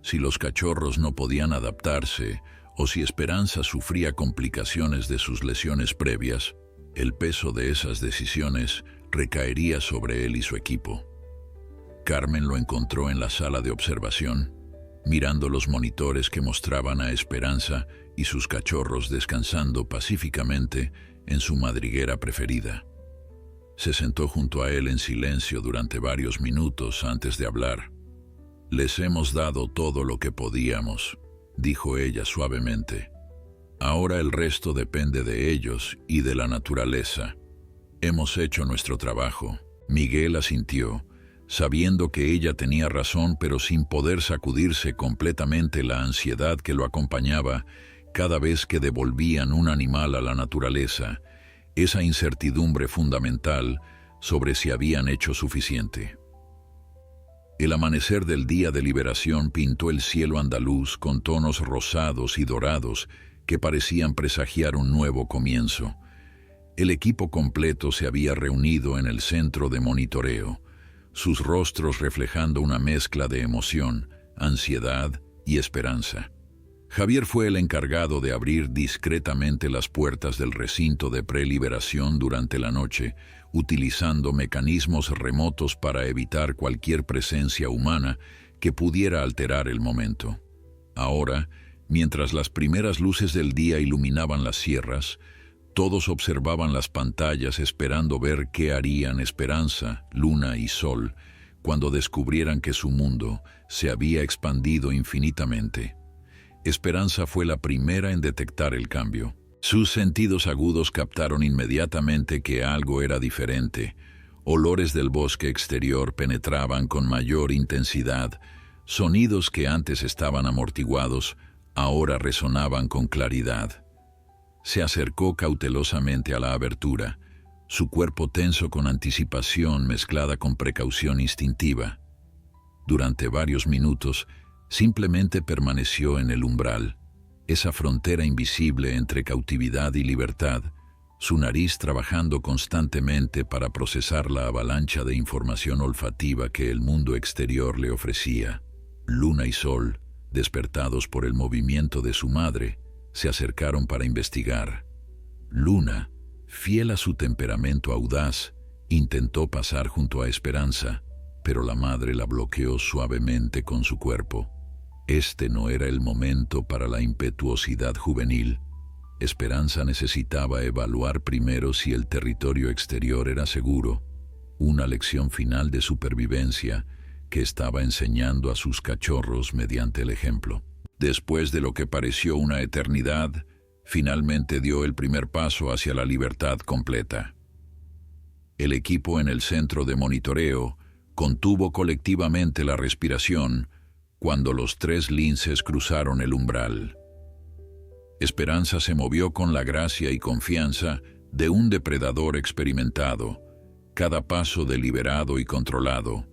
si los cachorros no podían adaptarse o si Esperanza sufría complicaciones de sus lesiones previas, el peso de esas decisiones recaería sobre él y su equipo. Carmen lo encontró en la sala de observación, mirando los monitores que mostraban a Esperanza y sus cachorros descansando pacíficamente en su madriguera preferida. Se sentó junto a él en silencio durante varios minutos antes de hablar. «Les hemos dado todo lo que podíamos», dijo ella suavemente. «Ahora el resto depende de ellos y de la naturaleza. Hemos hecho nuestro trabajo». Miguel asintió, sabiendo que ella tenía razón, pero sin poder sacudirse completamente la ansiedad que lo acompañaba cada vez que devolvían un animal a la naturaleza, esa incertidumbre fundamental sobre si habían hecho suficiente. El amanecer del día de liberación pintó el cielo andaluz con tonos rosados y dorados que parecían presagiar un nuevo comienzo. El equipo completo se había reunido en el centro de monitoreo, sus rostros reflejando una mezcla de emoción, ansiedad y esperanza. Javier fue el encargado de abrir discretamente las puertas del recinto de preliberación durante la noche, utilizando mecanismos remotos para evitar cualquier presencia humana que pudiera alterar el momento. Ahora, mientras las primeras luces del día iluminaban las sierras, todos observaban las pantallas esperando ver qué harían Esperanza, Luna y Sol cuando descubrieran que su mundo se había expandido infinitamente. Esperanza fue la primera en detectar el cambio. Sus sentidos agudos captaron inmediatamente que algo era diferente. Olores del bosque exterior penetraban con mayor intensidad. Sonidos que antes estaban amortiguados, ahora resonaban con claridad. Se acercó cautelosamente a la abertura, su cuerpo tenso con anticipación mezclada con precaución instintiva. Durante varios minutos, simplemente permaneció en el umbral, esa frontera invisible entre cautividad y libertad, su nariz trabajando constantemente para procesar la avalancha de información olfativa que el mundo exterior le ofrecía. Luna y Sol, Despertados por el movimiento de su madre, se acercaron para investigar. Luna, fiel a su temperamento audaz, intentó pasar junto a Esperanza, pero la madre la bloqueó suavemente con su cuerpo. Este no era el momento para la impetuosidad juvenil. Esperanza necesitaba evaluar primero si el territorio exterior era seguro, una lección final de supervivencia que estaba enseñando a sus cachorros mediante el ejemplo. Después de lo que pareció una eternidad, finalmente dio el primer paso hacia la libertad completa. El equipo en el centro de monitoreo contuvo colectivamente la respiración cuando los 3 linces cruzaron el umbral. Esperanza se movió con la gracia y confianza de un depredador experimentado, cada paso deliberado y controlado.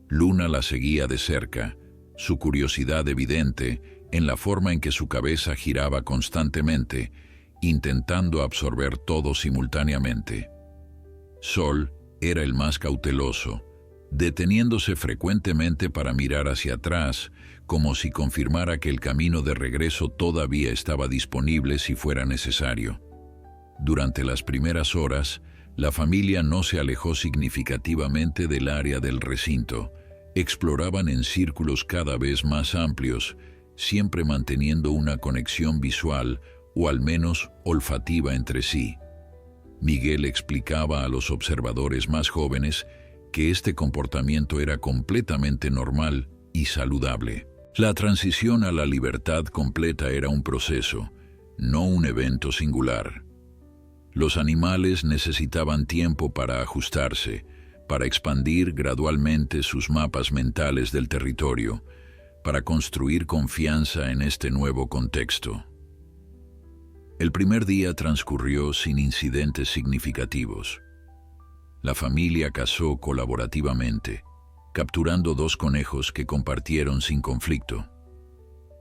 Luna la seguía de cerca, su curiosidad evidente en la forma en que su cabeza giraba constantemente, intentando absorber todo simultáneamente. Sol era el más cauteloso, deteniéndose frecuentemente para mirar hacia atrás, como si confirmara que el camino de regreso todavía estaba disponible si fuera necesario. Durante las primeras horas, la familia no se alejó significativamente del área del recinto. Exploraban en círculos cada vez más amplios, siempre manteniendo una conexión visual o al menos olfativa entre sí. Miguel explicaba a los observadores más jóvenes que este comportamiento era completamente normal y saludable. La transición a la libertad completa era un proceso, no un evento singular. Los animales necesitaban tiempo para ajustarse, para expandir gradualmente sus mapas mentales del territorio, para construir confianza en este nuevo contexto. El primer día transcurrió sin incidentes significativos. La familia cazó colaborativamente, capturando 2 conejos que compartieron sin conflicto.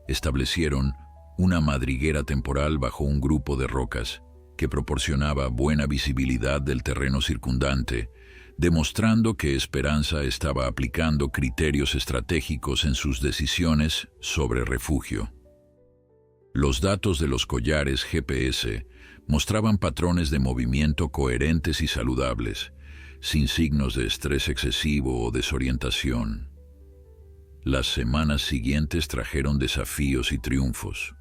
Establecieron una madriguera temporal bajo un grupo de rocas que proporcionaba buena visibilidad del terreno circundante, demostrando que Esperanza estaba aplicando criterios estratégicos en sus decisiones sobre refugio. Los datos de los collares GPS mostraban patrones de movimiento coherentes y saludables, sin signos de estrés excesivo o desorientación. Las semanas siguientes trajeron desafíos y triunfos.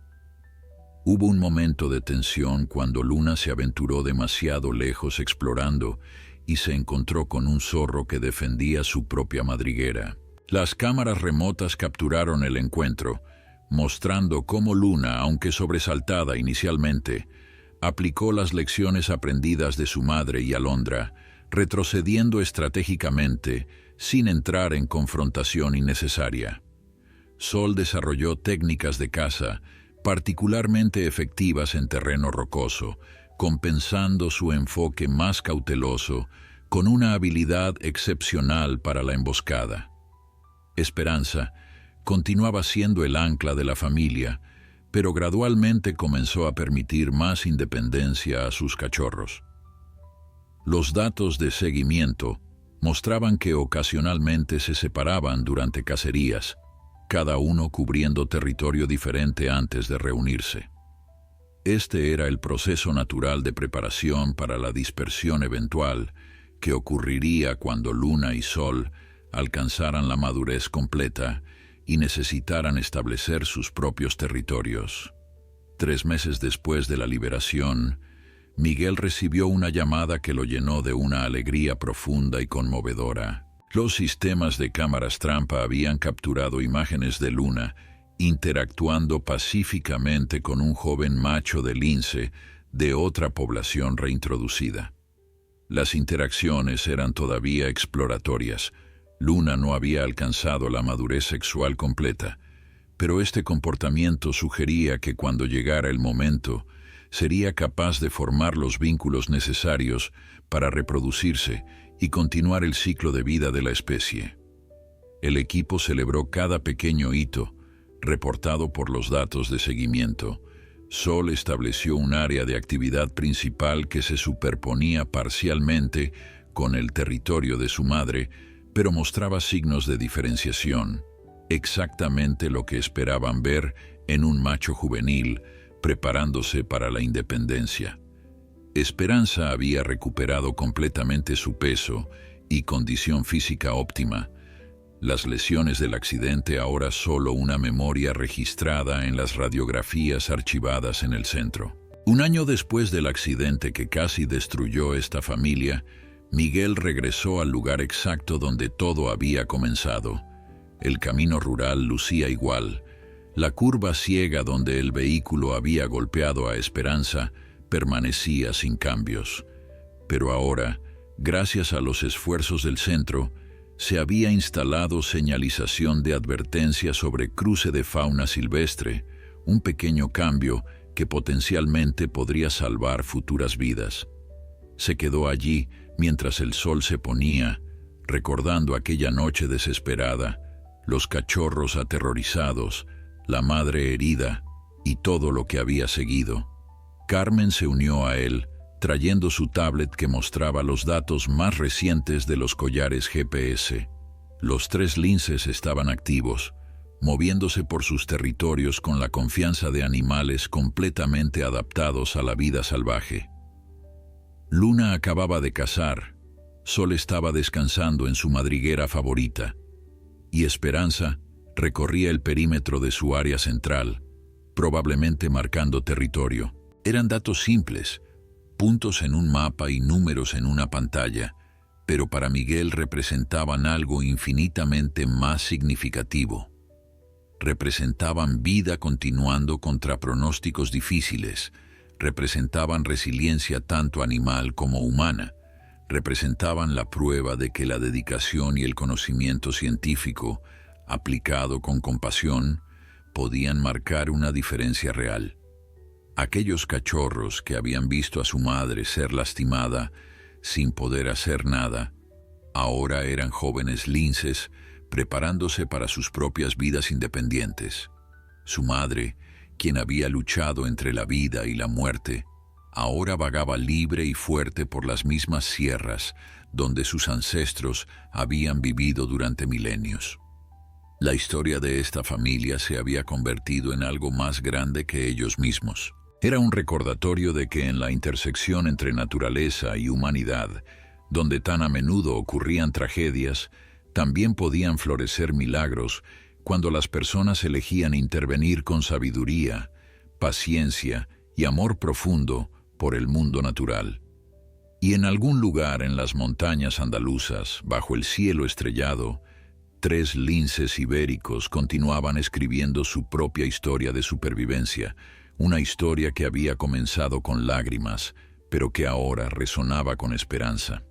Hubo un momento de tensión cuando Luna se aventuró demasiado lejos explorando y se encontró con un zorro que defendía su propia madriguera. Las cámaras remotas capturaron el encuentro, mostrando cómo Luna, aunque sobresaltada inicialmente, aplicó las lecciones aprendidas de su madre y Alondra, retrocediendo estratégicamente, sin entrar en confrontación innecesaria. Sol desarrolló técnicas de caza, particularmente efectivas en terreno rocoso, compensando su enfoque más cauteloso con una habilidad excepcional para la emboscada. Esperanza continuaba siendo el ancla de la familia, pero gradualmente comenzó a permitir más independencia a sus cachorros. Los datos de seguimiento mostraban que ocasionalmente se separaban durante cacerías, cada uno cubriendo territorio diferente antes de reunirse. Este era el proceso natural de preparación para la dispersión eventual que ocurriría cuando Luna y Sol alcanzaran la madurez completa y necesitaran establecer sus propios territorios. 3 meses después de la liberación, Miguel recibió una llamada que lo llenó de una alegría profunda y conmovedora. Los sistemas de cámaras trampa habían capturado imágenes de Luna interactuando pacíficamente con un joven macho de lince de otra población reintroducida. Las interacciones eran todavía exploratorias. Luna no había alcanzado la madurez sexual completa, pero este comportamiento sugería que cuando llegara el momento, sería capaz de formar los vínculos necesarios para reproducirse y continuar el ciclo de vida de la especie. El equipo celebró cada pequeño hito, reportado por los datos de seguimiento. Sol estableció un área de actividad principal que se superponía parcialmente con el territorio de su madre, pero mostraba signos de diferenciación. exactamente lo que esperaban ver en un macho juvenil preparándose para la independencia. Esperanza había recuperado completamente su peso y condición física óptima. Las lesiones del accidente ahora solo una memoria registrada en las radiografías archivadas en el centro. Un año después del accidente que casi destruyó esta familia, Miguel regresó al lugar exacto donde todo había comenzado. El camino rural lucía igual. La curva ciega donde el vehículo había golpeado a Esperanza permanecía sin cambios. Pero ahora, gracias a los esfuerzos del centro, se había instalado señalización de advertencia sobre cruce de fauna silvestre, un pequeño cambio que potencialmente podría salvar futuras vidas. Se quedó allí mientras el sol se ponía, recordando aquella noche desesperada, los cachorros aterrorizados, la madre herida y todo lo que había seguido. Carmen se unió a él, trayendo su tablet que mostraba los datos más recientes de los collares GPS. Los 3 linces estaban activos, moviéndose por sus territorios con la confianza de animales completamente adaptados a la vida salvaje. Luna acababa de cazar, Sol estaba descansando en su madriguera favorita, y Esperanza recorría el perímetro de su área central, probablemente marcando territorio. Eran datos simples, puntos en un mapa y números en una pantalla, pero para Miguel representaban algo infinitamente más significativo. Representaban vida continuando contra pronósticos difíciles, representaban resiliencia tanto animal como humana, representaban la prueba de que la dedicación y el conocimiento científico, aplicado con compasión, podían marcar una diferencia real. Aquellos cachorros que habían visto a su madre ser lastimada sin poder hacer nada, ahora eran jóvenes linces preparándose para sus propias vidas independientes. Su madre, quien había luchado entre la vida y la muerte, ahora vagaba libre y fuerte por las mismas sierras donde sus ancestros habían vivido durante milenios. La historia de esta familia se había convertido en algo más grande que ellos mismos. Era un recordatorio de que en la intersección entre naturaleza y humanidad, donde tan a menudo ocurrían tragedias, también podían florecer milagros cuando las personas elegían intervenir con sabiduría, paciencia y amor profundo por el mundo natural. Y en algún lugar en las montañas andaluzas, bajo el cielo estrellado, 3 linces ibéricos continuaban escribiendo su propia historia de supervivencia, una historia que había comenzado con lágrimas, pero que ahora resonaba con esperanza.